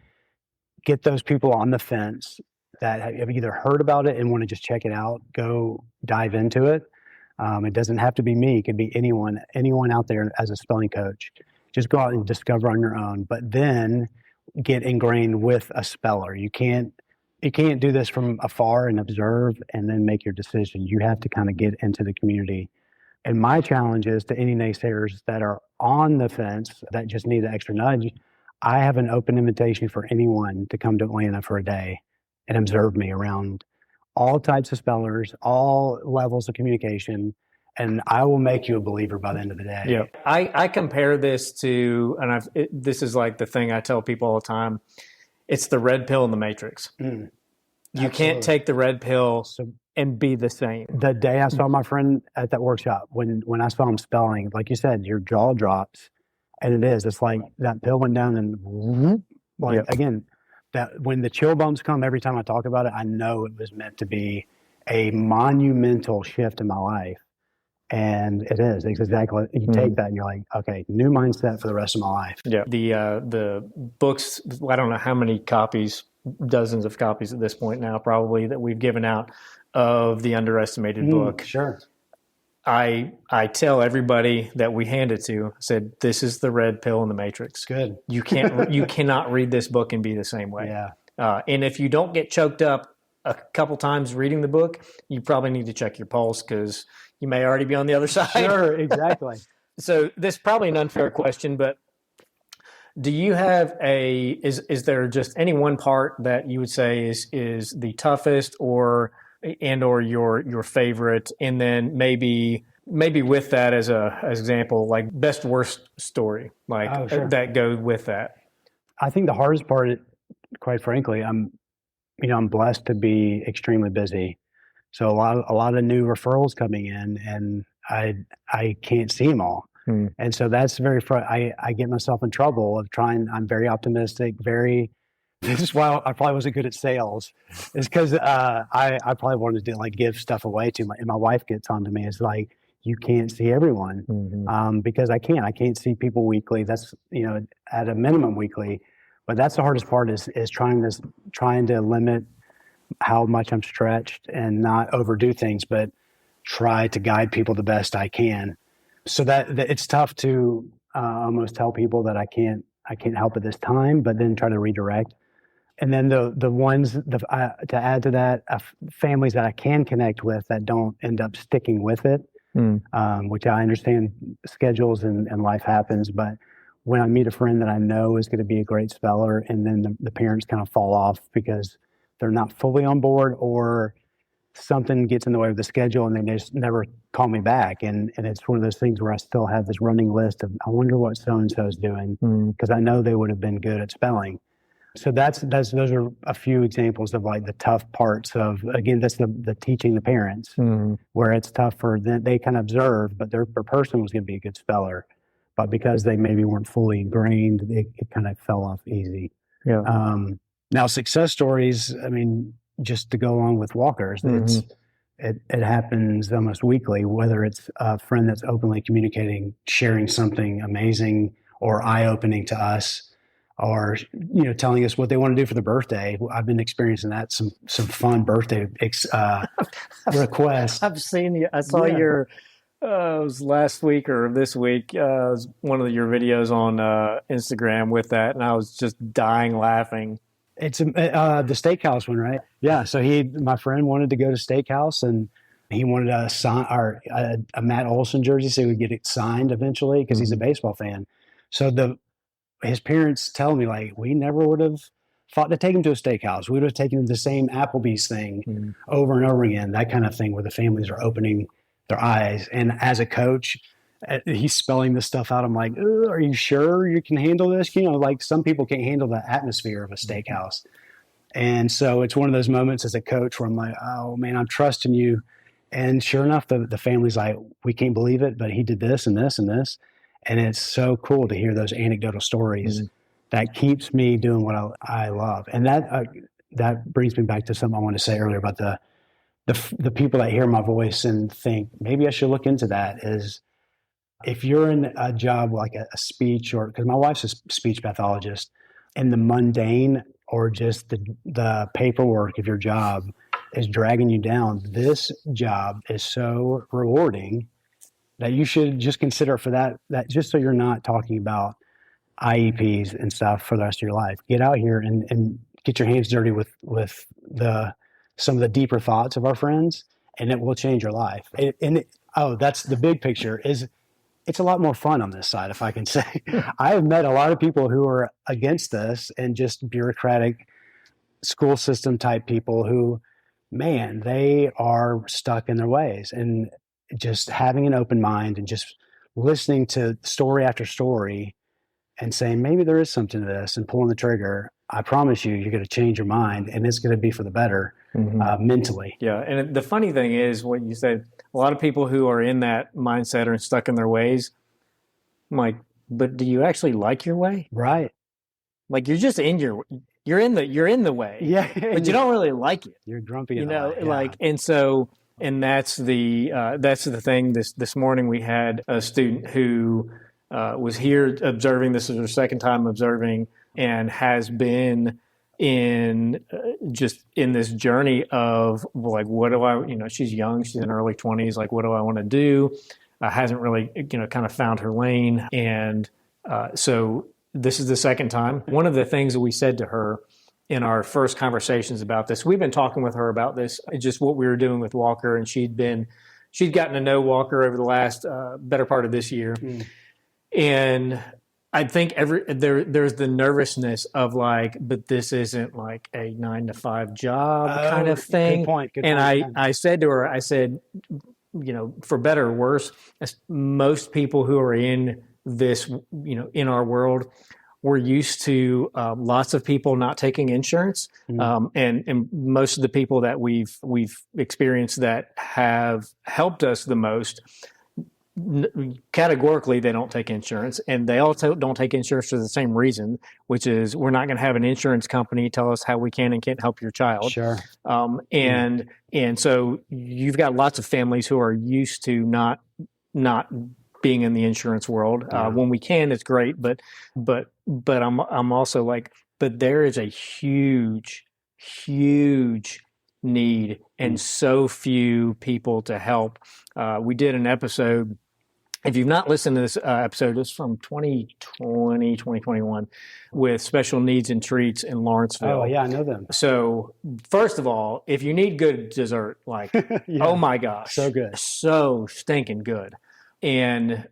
Speaker 3: get those people on the fence that have either heard about it and want to just check it out, go dive into it. It doesn't have to be me. It could be anyone out there as a spelling coach. Just go out and discover on your own, but then get ingrained with a speller. You can't do this from afar and observe and then make your decision. You have to kind of get into the community. And my challenge is to any naysayers that are on the fence that just need an extra nudge. I have an open invitation for anyone to come to Atlanta for a day and observe me around all types of spellers, all levels of communication, and I will make you a believer by the end of the day.
Speaker 1: Yeah, I compare this to, and this is like the thing I tell people all the time. It's the red pill in the Matrix. You can't take the red pill and be the same.
Speaker 3: The day I saw my friend at that workshop, when I saw him spelling, like you said, your jaw drops, and it's like that pill went down and again, that when the chill bumps come every time I talk about it, I know it was meant to be a monumental shift in my life. And it is. It's exactly, you take that and you're like, okay, new mindset for the rest of my life.
Speaker 1: Yeah. The books, I don't know how many copies, dozens of copies at this point now, probably, that we've given out of the Underestimated book.
Speaker 3: Sure.
Speaker 1: I tell everybody that we hand it to, I said, this is the red pill in the Matrix.
Speaker 3: Good.
Speaker 1: You cannot read this book and be the same way.
Speaker 3: Yeah.
Speaker 1: And if you don't get choked up a couple times reading the book, you probably need to check your pulse, because you may already be on the other side.
Speaker 3: Sure, exactly.
Speaker 1: So this is probably an unfair question, but do you have is there just any one part that you would say is the toughest or your favorite? And then maybe with that as an example, like best worst story, like that go with that.
Speaker 3: I think the hardest part, quite frankly, I'm blessed to be extremely busy. So a lot of new referrals coming in, and I can't see them all. And so that's I get myself in trouble of trying. I'm very optimistic, this is why I probably wasn't good at sales. Is because I probably wanted to like give stuff away and my wife gets on to me. It's like, you can't see everyone. Because I can't see people weekly. That's, at a minimum weekly, but that's the hardest part is trying to limit how much I'm stretched and not overdo things, but try to guide people the best I can. So that it's tough to almost tell people that I can't help at this time, but then try to redirect. And then the ones to add to that, families that I can connect with that don't end up sticking with it, which I understand schedules and life happens. But when I meet a friend that I know is going to be a great speller, and then the parents kind of fall off because they're not fully on board, or something gets in the way of the schedule and they just never call me back. And it's one of those things where I still have this running list of, I wonder what so-and-so is doing, because I know they would have been good at spelling. So those are a few examples of like the tough parts of, again, that's the teaching the parents, where it's tough for them. They kind of observe, but their person was going to be a good speller, but because they maybe weren't fully ingrained, it kind of fell off easy.
Speaker 1: Yeah.
Speaker 3: Now success stories, I mean, just to go along with walkers, it happens almost weekly, whether it's a friend that's openly communicating, sharing something amazing or eye-opening to us, or telling us what they want to do for their birthday. I've been experiencing that, some fun birthday requests.
Speaker 1: I've seen you. I saw your it was last week or this week, was one of your videos on Instagram with that, and I was just dying laughing.
Speaker 3: It's the steakhouse one, right? Yeah. So my friend wanted to go to steakhouse, and he wanted a sign or a Matt Olson jersey so he would get it signed eventually because he's a baseball fan. So his parents tell me, like, we never would have thought to take him to a steakhouse. We would have taken him to the same Applebee's thing over and over again, that kind of thing, where the families are opening their eyes. And as a coach, he's spelling this stuff out. I'm like, are you sure you can handle this? Like some people can't handle the atmosphere of a steakhouse. And so it's one of those moments as a coach where I'm like, oh man, I'm trusting you. And sure enough, the family's like, we can't believe it, but he did this and this and this. And it's so cool to hear those anecdotal stories that keeps me doing what I love. And that brings me back to something I want to say earlier about the people that hear my voice and think, maybe I should look into that, is if you're in a job like a speech, or because my wife's a speech pathologist, and the mundane or just the paperwork of your job is dragging you down, this job is so rewarding that you should just consider for that just so you're not talking about IEPs and stuff for the rest of your life. Get out here and get your hands dirty with some of the deeper thoughts of our friends, and it will change your life. That's the big picture. It's a lot more fun on this side, if I can say. I have met a lot of people who are against this and just bureaucratic school system type people who, man, they are stuck in their ways. And just having an open mind and just listening to story after story and saying, maybe there is something to this, and pulling the trigger, I promise you're going to change your mind, and it's going to be for the better mentally.
Speaker 1: Yeah. And the funny thing is what you said, a lot of people who are in that mindset are stuck in their ways. I'm like, but do you actually like your way?
Speaker 3: Right.
Speaker 1: Like you're just you're in the way.
Speaker 3: Yeah.
Speaker 1: But you don't really like it.
Speaker 3: You're grumpy. Yeah.
Speaker 1: And that's the thing. This morning we had a student who was here observing. This is her second time observing, and has been in this journey of like, what do I, she's young, she's in her early 20s, like, what do I want to do? Hasn't really, kind of found her lane. And so this is the second time. One of the things that we said to her in our first conversations about this, we've been talking with her about this, just what we were doing with Walker, and she'd gotten to know Walker over the last better part of this year. And I think there's the nervousness of like, but this isn't like a 9-to-5 job kind of thing.
Speaker 3: Good point.
Speaker 1: I said to her, for better or worse, most people who are in this, in our world, we're used to lots of people not taking insurance, and most of the people that we've experienced that have helped us the most categorically they don't take insurance, and they also don't take insurance for the same reason, which is we're not going to have an insurance company tell us how we can and can't help your child.
Speaker 3: Sure.
Speaker 1: And so you've got lots of families who are used to not being in the insurance world. When we can, it's great, but I'm also like, but there is a huge need and so few people to help. We did an episode. If you've not listened to this episode, it's from 2021 with Special Needs and Treats in Lawrenceville.
Speaker 3: Oh, yeah, I know them.
Speaker 1: So first of all, if you need good dessert, like, oh my gosh.
Speaker 3: So good.
Speaker 1: So stinking good. And,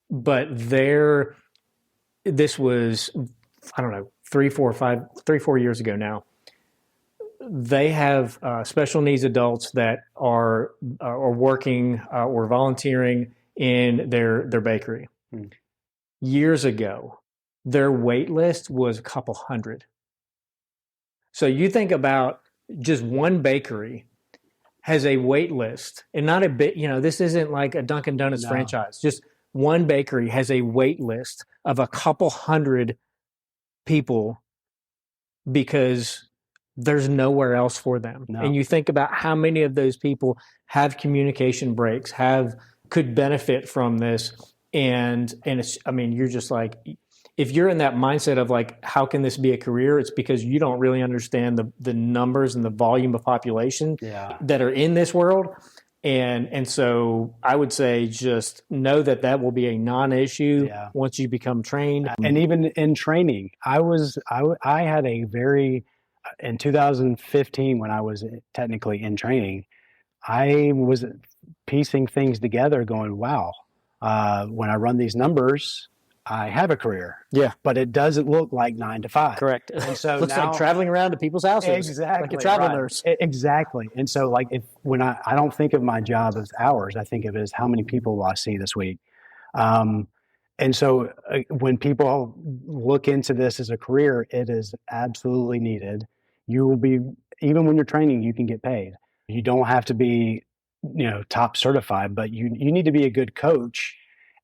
Speaker 1: but this was, I don't know, 4 years ago now. They have special needs adults that are working or volunteering in their bakery. Years ago, their wait list was a couple hundred. So you think about just one bakery has a wait list, and not a bit, this isn't like a Dunkin' Donuts franchise. Just one bakery has a wait list of a couple hundred people because there's nowhere else for them. No. And you think about how many of those people have communication breaks, could benefit from this. And it's, you're just like, if you're in that mindset of like, how can this be a career? It's because you don't really understand the numbers and the volume of population that are in this world. And so I would say just know that will be a non-issue once you become trained.
Speaker 3: And even in training, I had in 2015, when I was technically in training, I was piecing things together going, wow, when I run these numbers, I have a career. Yeah. But it doesn't look like 9 to 5.
Speaker 1: Correct.
Speaker 3: And so
Speaker 1: looks like traveling around to people's houses.
Speaker 3: Exactly.
Speaker 1: Like a travel nurse.
Speaker 3: Exactly. And so like when I don't think of my job as hours, I think of it as how many people will I see this week. And so when people look into this as a career, it is absolutely needed. You will be, even when you're training, you can get paid. You don't have to be, top certified, but you need to be a good coach,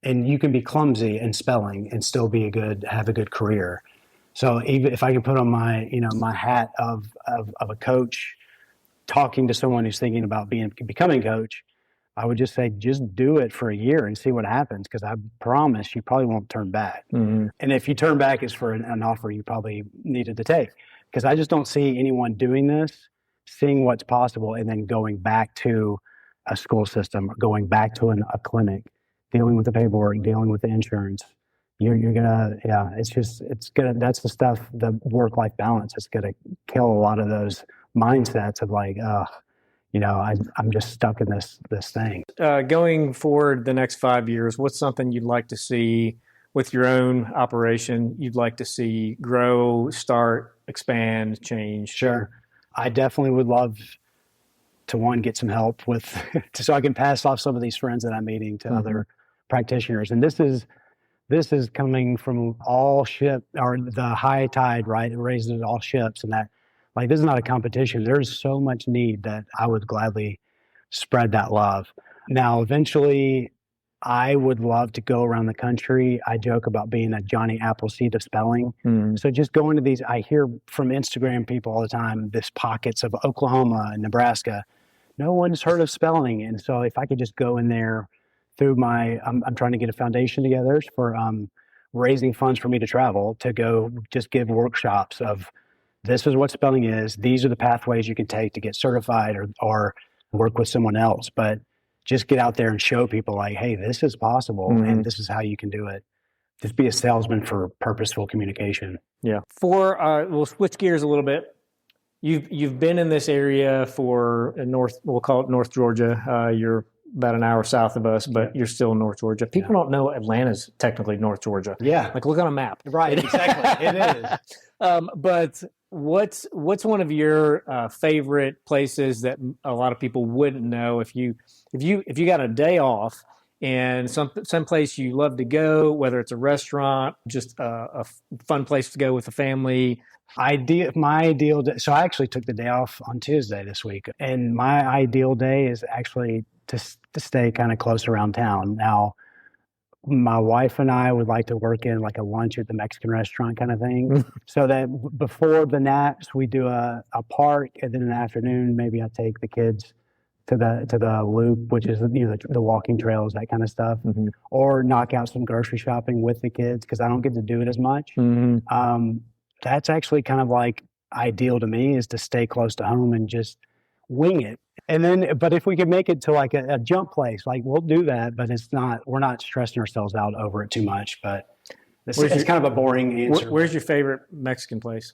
Speaker 3: and you can be clumsy in spelling and still have a good career. So even if I can put on my, my hat of a coach, talking to someone who's thinking about becoming a coach, I would just say, just do it for a year and see what happens. Because I promise you probably won't turn back. Mm-hmm. And if you turn back, it's for an offer you probably needed to take. Because I just don't see anyone doing this, seeing what's possible, and then going back to a school system, or going back to a clinic, dealing with the paperwork, dealing with the insurance. You're gonna, that's the stuff, the work-life balance is gonna kill a lot of those mindsets of like, I'm just stuck in this thing.
Speaker 1: Going forward the next 5 years, what's something you'd like to see with your own operation? You'd like to see grow, start, expand, change?
Speaker 3: Sure. I definitely would love to get some help with, so I can pass off some of these friends that I'm meeting to other practitioners. And this is coming from all the high tide, right? It raises all ships, and that, like, this is not a competition. There's so much need that I would gladly spread that love. Now, eventually, I would love to go around the country. I joke about being a Johnny Appleseed of spelling. So just going to these, I hear from Instagram people all the time, this pockets of Oklahoma and Nebraska. No one's heard of spelling. And so if I could just go in there through I'm trying to get a foundation together for raising funds for me to travel, to go just give workshops of, this is what spelling is. These are the pathways you can take to get certified or work with someone else. But just get out there and show people like, hey, this is possible, and this is how you can do it. Just be a salesman for purposeful communication.
Speaker 1: Yeah. We'll switch gears a little bit. You've been in this area we'll call it North Georgia. You're about an hour south of us, but you're still in North Georgia. People don't know Atlanta's technically North Georgia.
Speaker 3: Yeah.
Speaker 1: Like, look on a map.
Speaker 3: Right, exactly. It is.
Speaker 1: But what's one of your favorite places that a lot of people wouldn't know if you got a day off and some place you love to go, whether it's a restaurant, just a fun place to go with the family?
Speaker 3: My ideal day. So I actually took the day off on Tuesday this week, and my ideal day is actually to stay kind of close around town. Now, my wife and I would like to work in like a lunch at the Mexican restaurant kind of thing. So that before the naps, we do a park, and then in the afternoon, maybe I take the kids to the loop, which is the walking trails, that kind of stuff, or knock out some grocery shopping with the kids because I don't get to do it as much. That's actually kind of like ideal to me, is to stay close to home and just wing it. And then, but if we could make it to like a jump place, like we'll do that, but we're not stressing ourselves out over it too much. But it's kind of a boring answer.
Speaker 1: Where's your favorite Mexican place?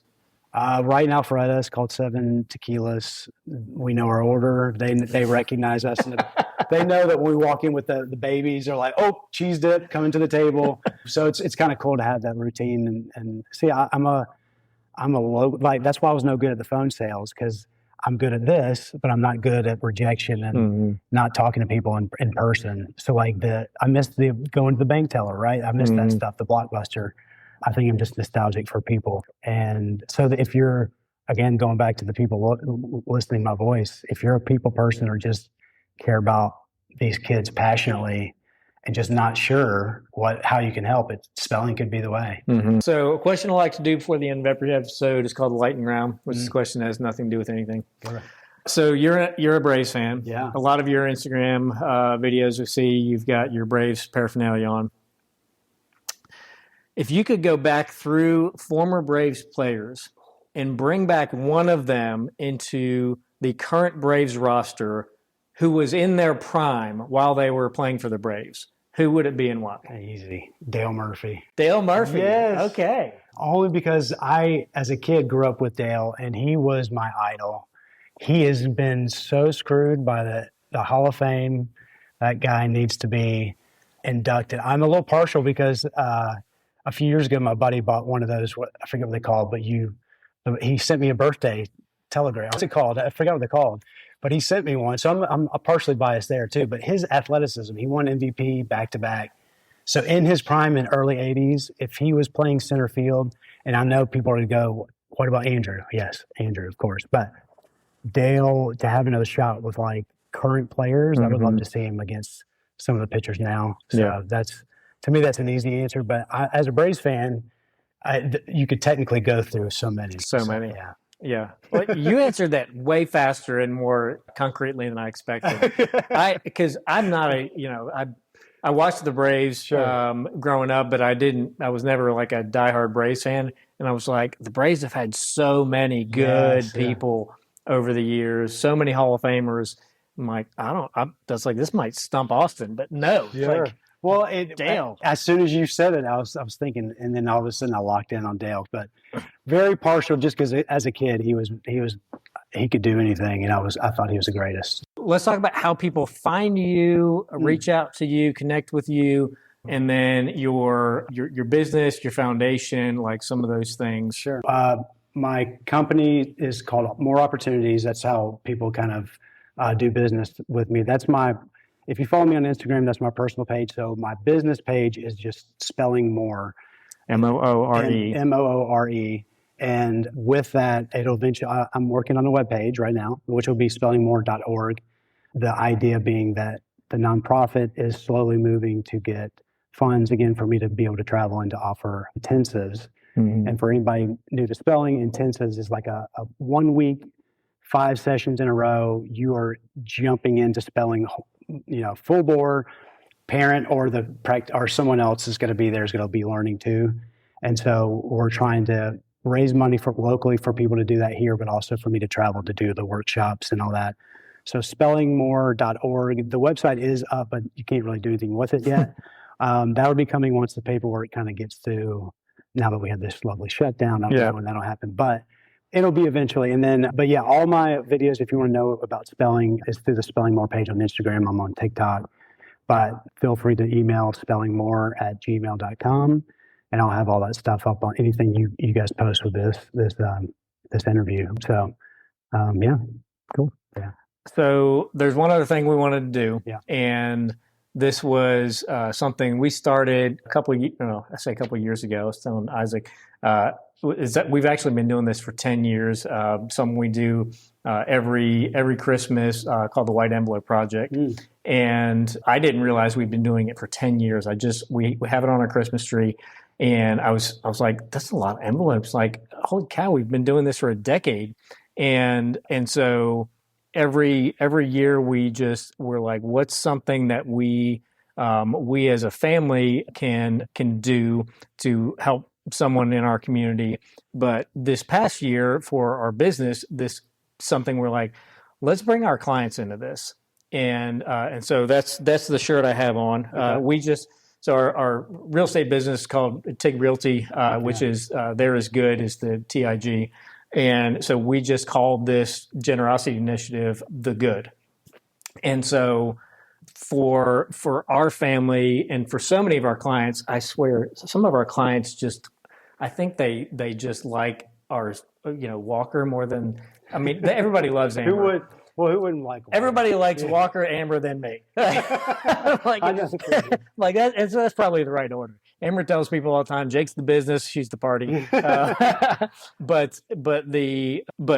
Speaker 3: Right now, Alpharetta is called Seven Tequilas. We know our order. They recognize us. And they know that when we walk in with the babies, they're like, "Oh, cheese dip coming to the table." So it's kind of cool to have that routine. And see, I'm a low, like, that's why I was no good at the phone sales, because I'm good at this, but I'm not good at rejection and not talking to people in person. So like I missed going to the bank teller, right? I missed that stuff, the Blockbuster. I think I'm just nostalgic for people. And so that if you're, again, going back to the people listening to my voice, if you're a people person or just care about these kids passionately and just not sure how you can help it, spelling could be the way.
Speaker 1: So a question I like to do before the end of every episode is called the lightning round, which this question has nothing to do with anything. Sure. So you're a Braves fan.
Speaker 3: Yeah.
Speaker 1: A lot of your Instagram videos we see, you've got your Braves paraphernalia on. If you could go back through former Braves players and bring back one of them into the current Braves roster who was in their prime while they were playing for the Braves, who would it be and why?
Speaker 3: Easy. Dale Murphy.
Speaker 1: Dale Murphy.
Speaker 3: Yes.
Speaker 1: Okay.
Speaker 3: Only because I, as a kid, grew up with Dale, and he was my idol. He has been so screwed by the Hall of Fame. That guy needs to be inducted. I'm a little partial because a few years ago, my buddy bought one of those, I forget what they called, but he sent me a birthday telegram. What's it called? I forgot what they're called. But he sent me one. So I'm partially biased there too. But his athleticism, he won MVP back-to-back. So in his prime in early 80s, if he was playing center field, and I know people are going to go, what about Andrew? Yes, Andrew, of course. But Dale, to have another shot with like current players, I would love to see him against some of the pitchers now. So to me, that's an easy answer. But as a Braves fan, you could technically go through so many.
Speaker 1: Yeah. Well, you answered that way faster and more concretely than I expected. Because I'm not I watched the Braves growing up, but I was never like a diehard Braves fan. And I was like, the Braves have had so many good people over the years, so many Hall of Famers. I'm like, that's like, this might stump Austin, but no.
Speaker 3: Sure.
Speaker 1: Like,
Speaker 3: well,
Speaker 1: Dale.
Speaker 3: As soon as you said it, I was thinking, and then all of a sudden I locked in on Dale. But very partial, just because as a kid he could do anything, and I thought he was the greatest.
Speaker 1: Let's talk about how people find you, reach out to you, connect with you, and then your business, your foundation, like some of those things.
Speaker 3: Sure. My company is called More Opportunities. That's how people kind of do business with me. If you follow me on Instagram, that's my personal page. So my business page is just spelling more.
Speaker 1: Moore.
Speaker 3: Moore. And with that, it'll eventually, I'm working on a webpage right now, which will be spellingmore.org. The idea being that the nonprofit is slowly moving to get funds again for me to be able to travel and to offer intensives. And for anybody new to spelling, intensives is like a 1 week, 5 sessions in a row. You are jumping into spelling, full bore. Parent or someone else is going to be there, is going to be learning too. And so we're trying to raise money locally for people to do that here, but also for me to travel to do the workshops and all that. So spellingmore.org. The website is up, but you can't really do anything with it yet. That will be coming once the paperwork kind of gets through. Now that we have this lovely shutdown, I don't know when that'll happen, but it'll be eventually. And then, all my videos, if you want to know about spelling, is through the Spelling More page on Instagram. I'm on TikTok, but feel free to email spellingmore@gmail.com, and I'll have all that stuff up on anything you guys post with this interview. So, cool. Yeah.
Speaker 1: So there's one other thing we wanted to do,
Speaker 3: Yeah.
Speaker 1: and this was something we started a couple of years ago. I was telling Isaac, is that we've actually been doing this for 10 years. Something we do every Christmas called the White Envelope Project. And I didn't realize we'd been doing it for 10 years. We have it on our Christmas tree. And I was like, that's a lot of envelopes. Like, holy cow, we've been doing this for a decade. And so every year we're like, what's something that we as a family can do to help someone in our community. But this past year for our business, this something we're like, let's bring our clients into this. And so that's the shirt I have on. Okay. So our real estate business is called TIG Realty, which is There Is Good is the TIG. And so we just called this generosity initiative The Good. And so for our family and for so many of our clients, I swear, some of our clients I think they just like our, Walker more than, everybody loves Amber.
Speaker 3: Who wouldn't like Walker?
Speaker 1: Everybody likes Walker, Amber, than me. Like that, and so that's probably the right order. Amber tells people all the time, Jake's the business, she's the party. But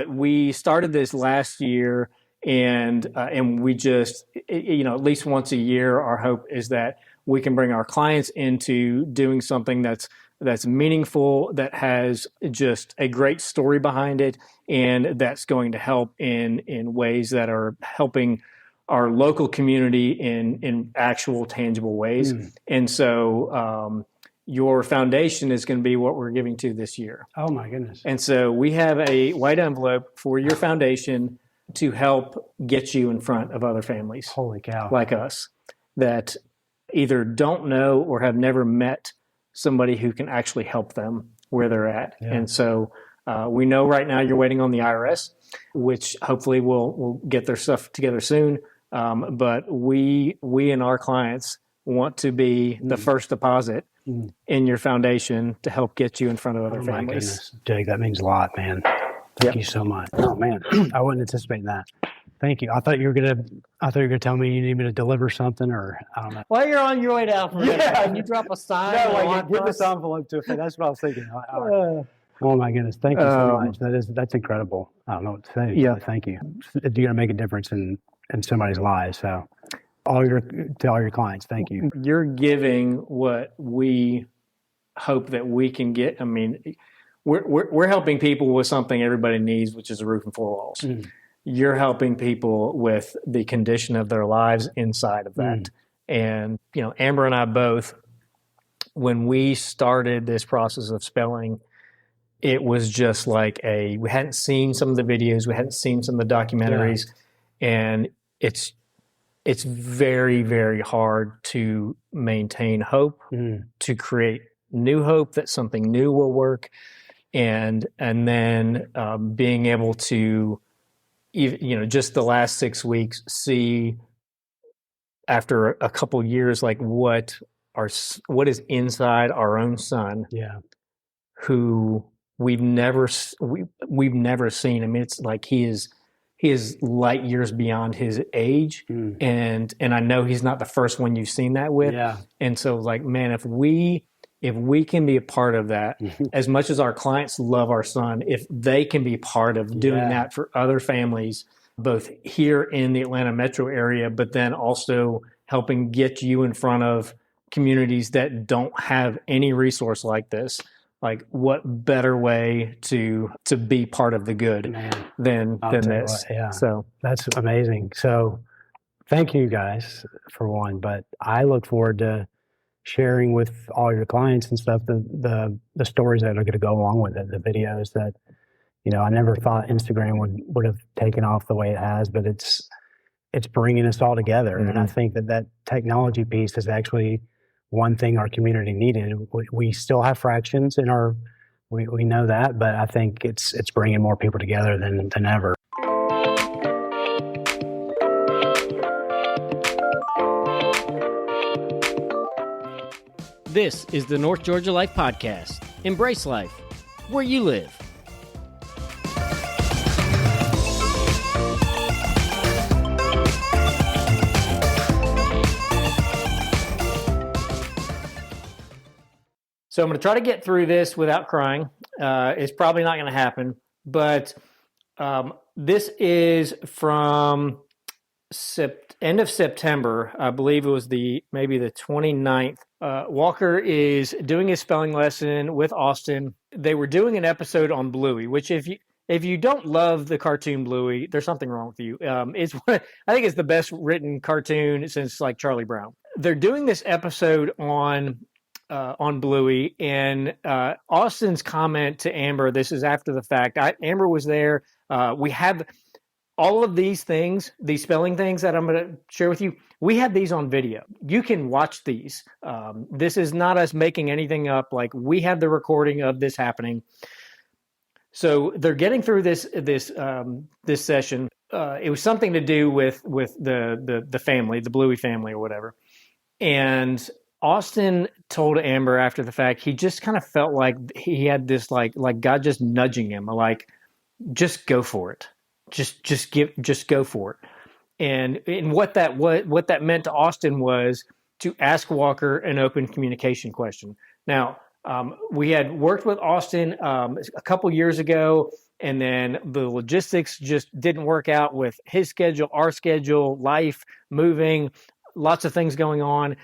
Speaker 1: we started this last year, and we just, at least once a year, our hope is that we can bring our clients into doing something that's meaningful, that has just a great story behind it, and that's going to help in ways that are helping our local community in actual tangible ways. And so your foundation is going to be what we're giving to this year.
Speaker 3: Oh my goodness.
Speaker 1: And so we have a white envelope for your foundation to help get you in front of other families.
Speaker 3: Holy cow.
Speaker 1: Like us, that either don't know or have never met somebody who can actually help them where they're at. Yeah. And so we know right now you're waiting on the IRS, which hopefully will get their stuff together soon. But we and our clients want to be the first deposit in your foundation to help get you in front of other families.
Speaker 3: My goodness, Jake, that means a lot, man. Thank you so much. Oh man, I wasn't anticipating that. Thank you. I thought you were gonna tell me you need me to deliver something, or I don't know.
Speaker 1: Well, you're on your way down from you drop a sign.
Speaker 3: No, like give this envelope to a friend. That's what I was thinking. Oh my goodness, thank you so much. That's incredible. I don't know what to say. Yeah, thank you. You're gonna make a difference in somebody's lives. So, to all your clients, thank you.
Speaker 1: You're giving what we hope that we can get. We're helping people with something everybody needs, which is a roof and four walls. You're helping people with the condition of their lives inside of that. And, Amber and I both, when we started this process of spelling, it was just like we hadn't seen some of the videos, we hadn't seen some of the documentaries, and it's very, very hard to maintain hope, to create new hope that something new will work. And then being able to, just the last 6 weeks, see after a couple of years, like what is inside our own son, who we've never seen. It's like he is light years beyond his age, and I know he's not the first one you've seen that with. And so, like, man, if we can be a part of that, as much as our clients love our son, if they can be part of doing that for other families, both here in the Atlanta metro area, but then also helping get you in front of communities that don't have any resource like this, like what better way to be part of the good than this? So
Speaker 3: that's amazing. So thank you guys for one, but I look forward to sharing with all your clients and stuff the stories that are going to go along with it, the videos that I never thought Instagram would have taken off the way it has, but it's bringing us all together. And I think that technology piece is actually one thing our community needed. We still have fractions in we know that, but I think it's bringing more people together than ever.
Speaker 1: This is the North Georgia Life Podcast. Embrace life where you live. So I'm going to try to get through this without crying. It's probably not going to happen, but this is from end of September. I believe it was maybe the 29th. Walker is doing his spelling lesson with Austin. They were doing an episode on Bluey, which if you don't love the cartoon Bluey, there's something wrong with you. I think it's the best written cartoon since like Charlie Brown. They're doing this episode on Bluey, and Austin's comment to Amber. This is after the fact. Amber was there. We have all of these things, these spelling things that I'm going to share with you. We have these on video. You can watch these. This is not us making anything up. Like, we have the recording of this happening. So they're getting through this session. It was something to do with the family, the Bluey family or whatever. And Austin told Amber after the fact, he just kind of felt like he had this like God just nudging him, like, just go for it. Just go for it. And what that meant to Austin was to ask Walker an open communication question. Now, we had worked with Austin a couple years ago, and then the logistics just didn't work out with his schedule, our schedule, life, moving, lots of things going on.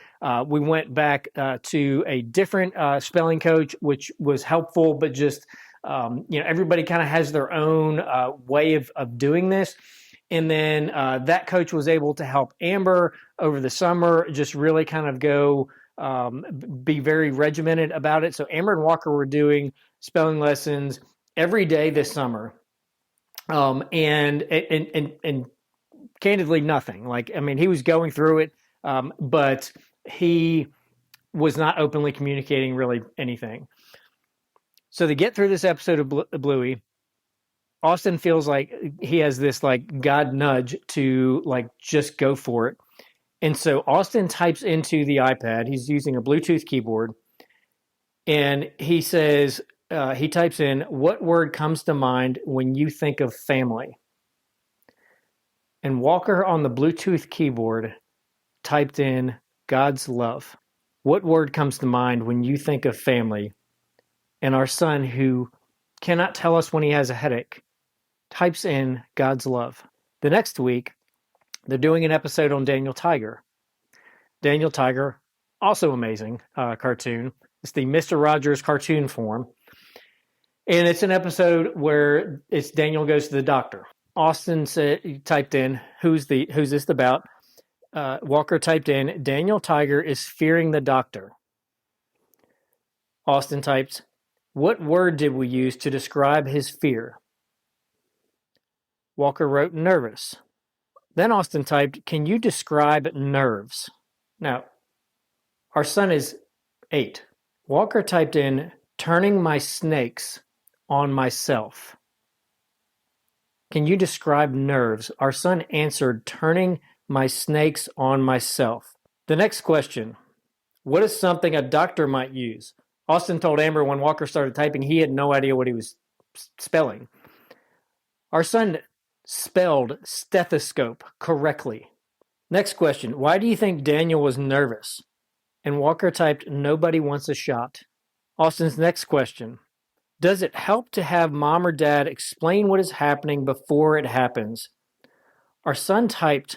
Speaker 1: We went back to a different spelling coach, which was helpful, but just everybody kind of has their own way of doing this. And then that coach was able to help Amber over the summer, just really kind of go be very regimented about it. So Amber and Walker were doing spelling lessons every day this summer, and candidly nothing. Like, I mean, he was going through it, but he was not openly communicating really anything. So to get through this episode of Bluey, Austin feels like he has this like God nudge to like just go for it. And so Austin types into the iPad. He's using a Bluetooth keyboard. And he says, he types in, what word comes to mind when you think of family? And Walker on the Bluetooth keyboard typed in God's love. What word comes to mind when you think of family? And our son, who cannot tell us when he has a headache, types in God's love. The next week, they're doing an episode on Daniel Tiger. Daniel Tiger, also amazing cartoon. It's the Mr. Rogers cartoon form. And it's an episode where it's Daniel goes to the doctor. Austin typed in, who's this about? Walker typed in, Daniel Tiger is fearing the doctor. Austin typed, what word did we use to describe his fear? Walker wrote nervous. Then Austin typed, can you describe nerves? Now, our son is 8. Walker typed in, turning my snakes on myself. Can you describe nerves? Our son answered, turning my snakes on myself. The next question, what is something a doctor might use? Austin told Amber when Walker started typing, he had no idea what he was spelling. Our son spelled stethoscope correctly. Next question, why do you think Daniel was nervous? And Walker typed, nobody wants a shot. Austin's next question, does it help to have mom or dad explain what is happening before it happens? Our son typed,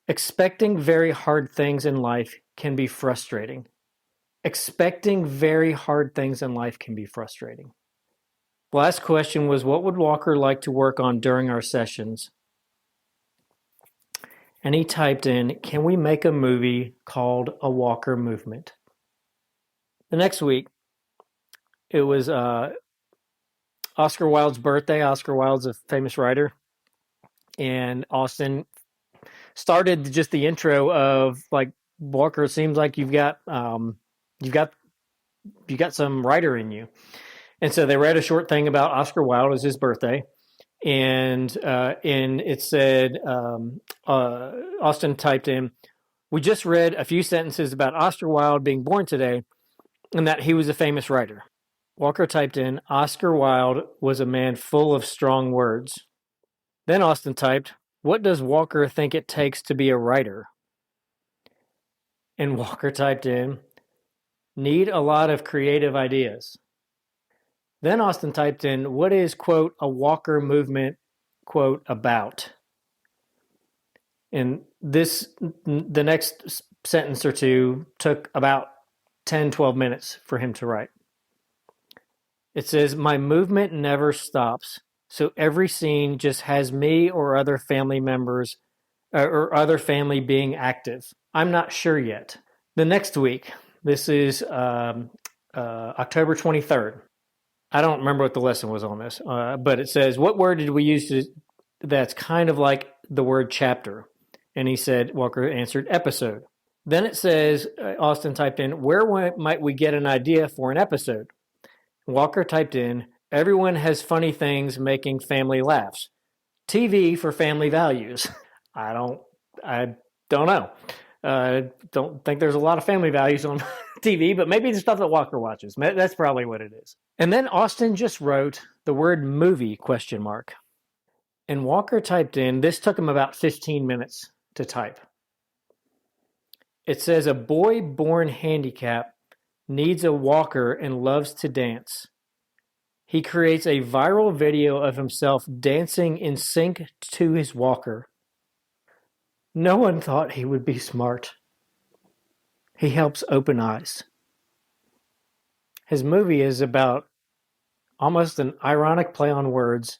Speaker 1: expecting very hard things in life can be frustrating. Expecting very hard things in life can be frustrating. The last question was, what would Walker like to work on during our sessions? And he typed in, can we make a movie called A Walker Movement? The next week, it was Oscar Wilde's birthday. Oscar Wilde's a famous writer. And Austin started just the intro of like, Walker, it seems like you've got some writer in you. And so they read a short thing about Oscar Wilde as his birthday. And it said, Austin typed in, we just read a few sentences about Oscar Wilde being born today and that he was a famous writer. Walker typed in, Oscar Wilde was a man full of strong words. Then Austin typed, what does Walker think it takes to be a writer? And Walker typed in, Need a lot of creative ideas. Then Austin typed in, what is, quote, a walker movement, quote, about? And the next sentence or two took about 10, 12 minutes for him to write. It says, my movement never stops. So every scene just has me or other family members or other family being active. I'm not sure yet. The next week, this is October 23rd. I don't remember what the lesson was on this, but it says, what word did we use that's kind of like the word chapter? And he said, Walker answered, episode. Then it says, Austin typed in, where might we get an idea for an episode? Walker typed in, everyone has funny things making family laughs. TV for family values. I don't know. Don't think there's a lot of family values on TV, but maybe the stuff that Walker watches. That's probably what it is. And then Austin just wrote the word movie ? And Walker typed in, this took him about 15 minutes to type. It says, a boy born handicapped needs a walker and loves to dance. He creates a viral video of himself dancing in sync to his walker. No one thought he would be smart. He helps open eyes. His movie is about almost an ironic play on words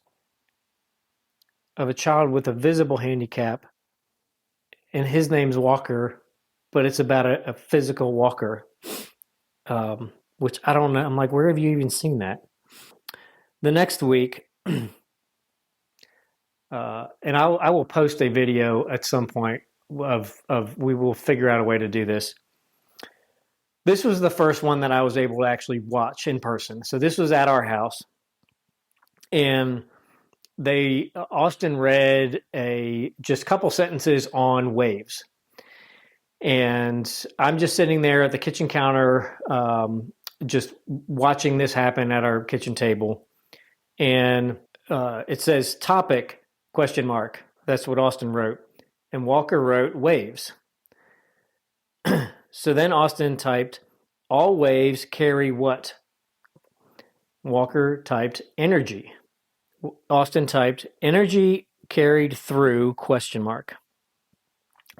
Speaker 1: of a child with a visible handicap, and his name's Walker, but it's about a physical walker, which I don't know. I'm like, where have you even seen that? The next week, and I will post a video at some point of we will figure out a way to do this. This was the first one that I was able to actually watch in person. So this was at our house, and Austin read just a couple sentences on waves. And I'm just sitting there at the kitchen counter, just watching this happen at our kitchen table. And it says topic, ? That's what Austin wrote. And Walker wrote waves. So then Austin typed, all waves carry what? Walker typed energy. Austin typed energy carried through ?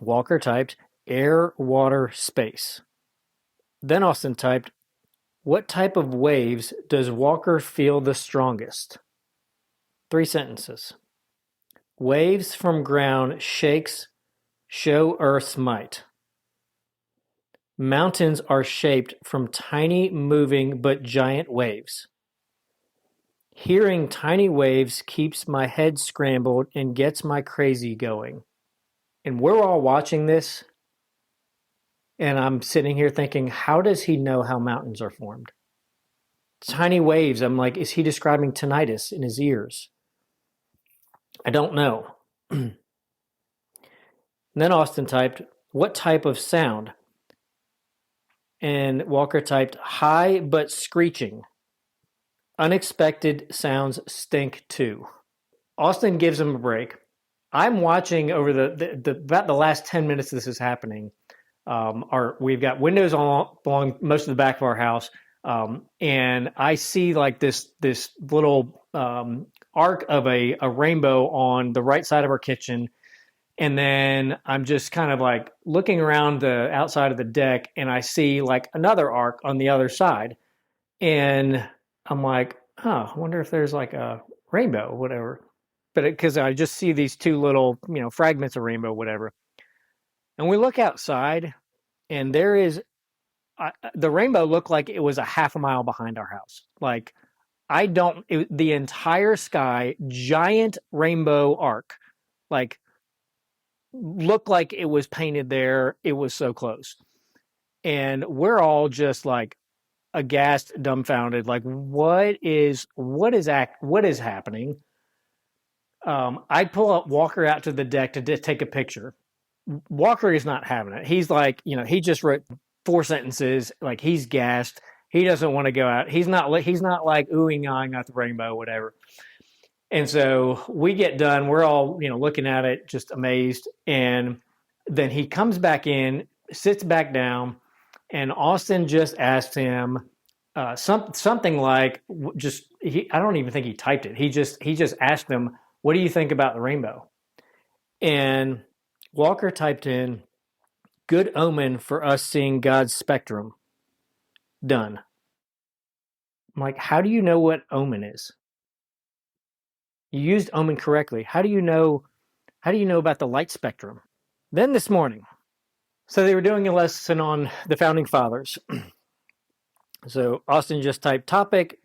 Speaker 1: Walker typed air, water, space. Then Austin typed, what type of waves does Walker feel the strongest? 3 sentences. Waves from ground shakes show Earth's might. Mountains are shaped from tiny moving but giant waves. Hearing tiny waves keeps my head scrambled and gets my crazy going. And we're all watching this, and I'm sitting here thinking, how does he know how mountains are formed? Tiny waves, I'm like, is he describing tinnitus in his ears? I don't know. And then Austin typed, what type of sound? And Walker typed, high but screeching. Unexpected sounds stink too. Austin gives him a break. I'm watching over about the last 10 minutes this is happening. We've got windows along most of the back of our house, and I see like this little arc of a rainbow on the right side of our kitchen. And then I'm just kind of like looking around the outside of the deck, and I see like another arc on the other side. And I'm like, I wonder if there's like a rainbow, or whatever. But because I just see these two little, fragments of rainbow, whatever. And we look outside, and there is the rainbow looked like it was a half a mile behind our house. Like the entire sky, giant rainbow arc, like looked like it was painted there. It was so close. And we're all just like aghast, dumbfounded, like what is happening? I pull up Walker out to the deck to take a picture. Walker is not having it. He's like, he just wrote 4 sentences, like he's gassed. He doesn't want to go out. He's not like oohing, awing at the rainbow, whatever. And so we get done. We're all, looking at it, just amazed. And then he comes back in, sits back down, And Austin just asked him something like, I don't even think he typed it. He just asked him, "What do you think about the rainbow?" And Walker typed in, "Good omen for us seeing God's spectrum." Done. I'm like, how do you know what omen is? You used omen correctly. How do you know about the light spectrum? Then this morning, so they were doing a lesson on the founding fathers. So Austin just typed topic, ?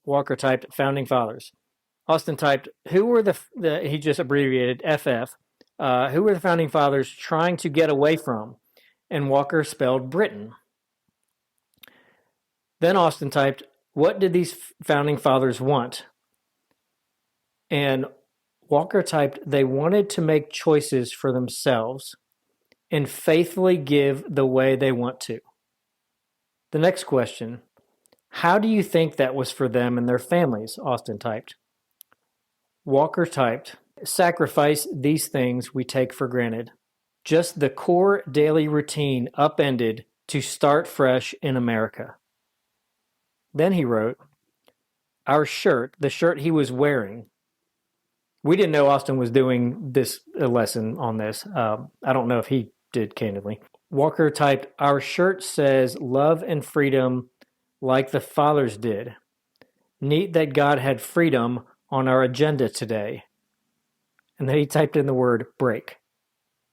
Speaker 1: Walker typed founding fathers. Austin typed, who were he just abbreviated FF, who were the founding fathers trying to get away from? And Walker spelled Britain. Then Austin typed, what did these founding fathers want? And Walker typed, they wanted to make choices for themselves and faithfully give the way they want to. The next question, how do you think that was for them and their families? Austin typed. Walker typed, sacrifice these things we take for granted. Just the core daily routine upended to start fresh in America. Then he wrote, our shirt, the shirt he was wearing. We didn't know Austin was doing a lesson on this. I don't know if he did, candidly. Walker typed, our shirt says love and freedom like the fathers did. Neat that God had freedom on our agenda today. And then he typed in the word break,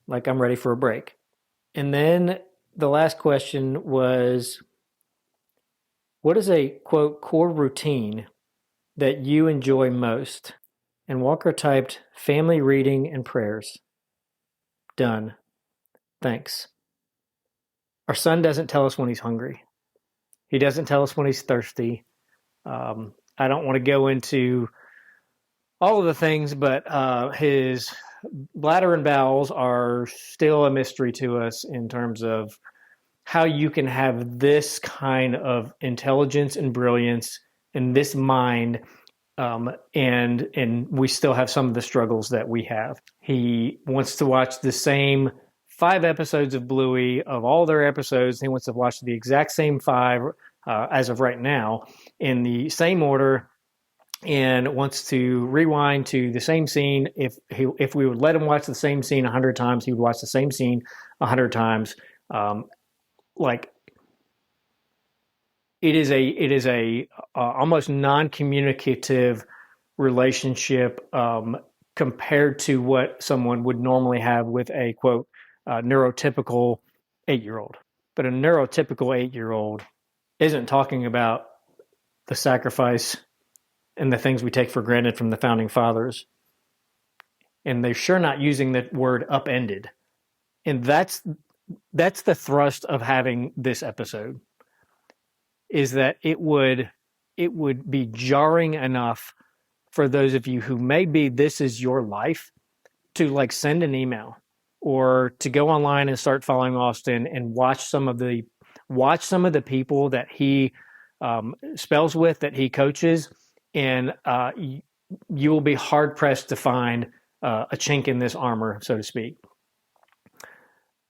Speaker 1: like I'm ready for a break. And then the last question was, what is a, quote, core routine that you enjoy most? And Walker typed family reading and prayers. Done. Thanks. Our son doesn't tell us when he's hungry. He doesn't tell us when he's thirsty. I don't want to go into all of the things, but his bladder and bowels are still a mystery to us in terms of how you can have this kind of intelligence and brilliance and this mind, and we still have some of the struggles that we have. He wants to watch the same 5 episodes of Bluey, of all their episodes. He wants to watch the exact same 5 as of right now in the same order, and wants to rewind to the same scene. If we would let him watch the same scene 100 times, he would watch the same scene 100 times. Like it is a almost non-communicative relationship compared to what someone would normally have with a, quote, neurotypical 8-year-old. But a neurotypical 8-year-old isn't talking about the sacrifice and the things we take for granted from the founding fathers. And they're sure not using the word upended. And that's the thrust of having this episode, is that it would be jarring enough for those of you who maybe this is your life to like send an email or to go online and start following Austin and watch some of the people that he spells with, that he coaches, and you will be hard pressed to find a chink in this armor, so to speak.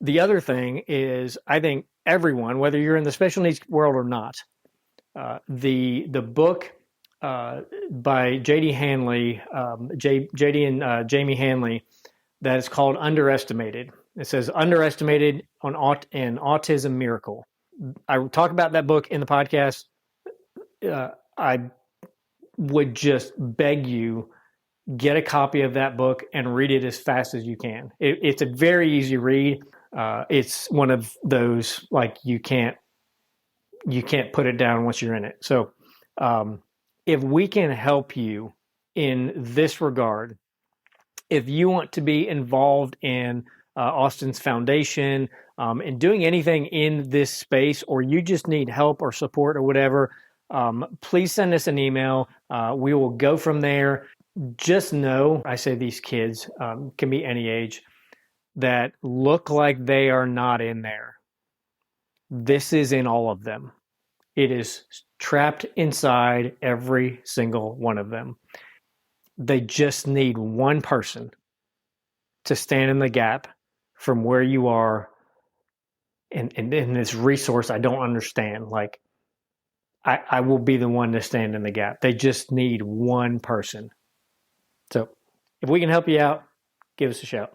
Speaker 1: The other thing is, I think everyone, whether you're in the special needs world or not, the book by J.D. Hanley, J.D. and Jamie Hanley, that is called Underestimated. It says Underestimated on an Autism Miracle. I talk about that book in the podcast. I would just beg you, get a copy of that book and read it as fast as you can. It's a very easy read. It's one of those, like, you can't put it down once you're in it. So if we can help you in this regard, if you want to be involved in Austin's foundation and doing anything in this space, or you just need help or support or whatever, please send us an email. We will go from there. Just know, I say these kids can be any age, that look like they are not in there. This is in all of them. It is trapped inside every single one of them. They just need one person to stand in the gap from where you are in this resource I don't understand. Like, I will be the one to stand in the gap. They just need one person. So if we can help you out, give us a shout.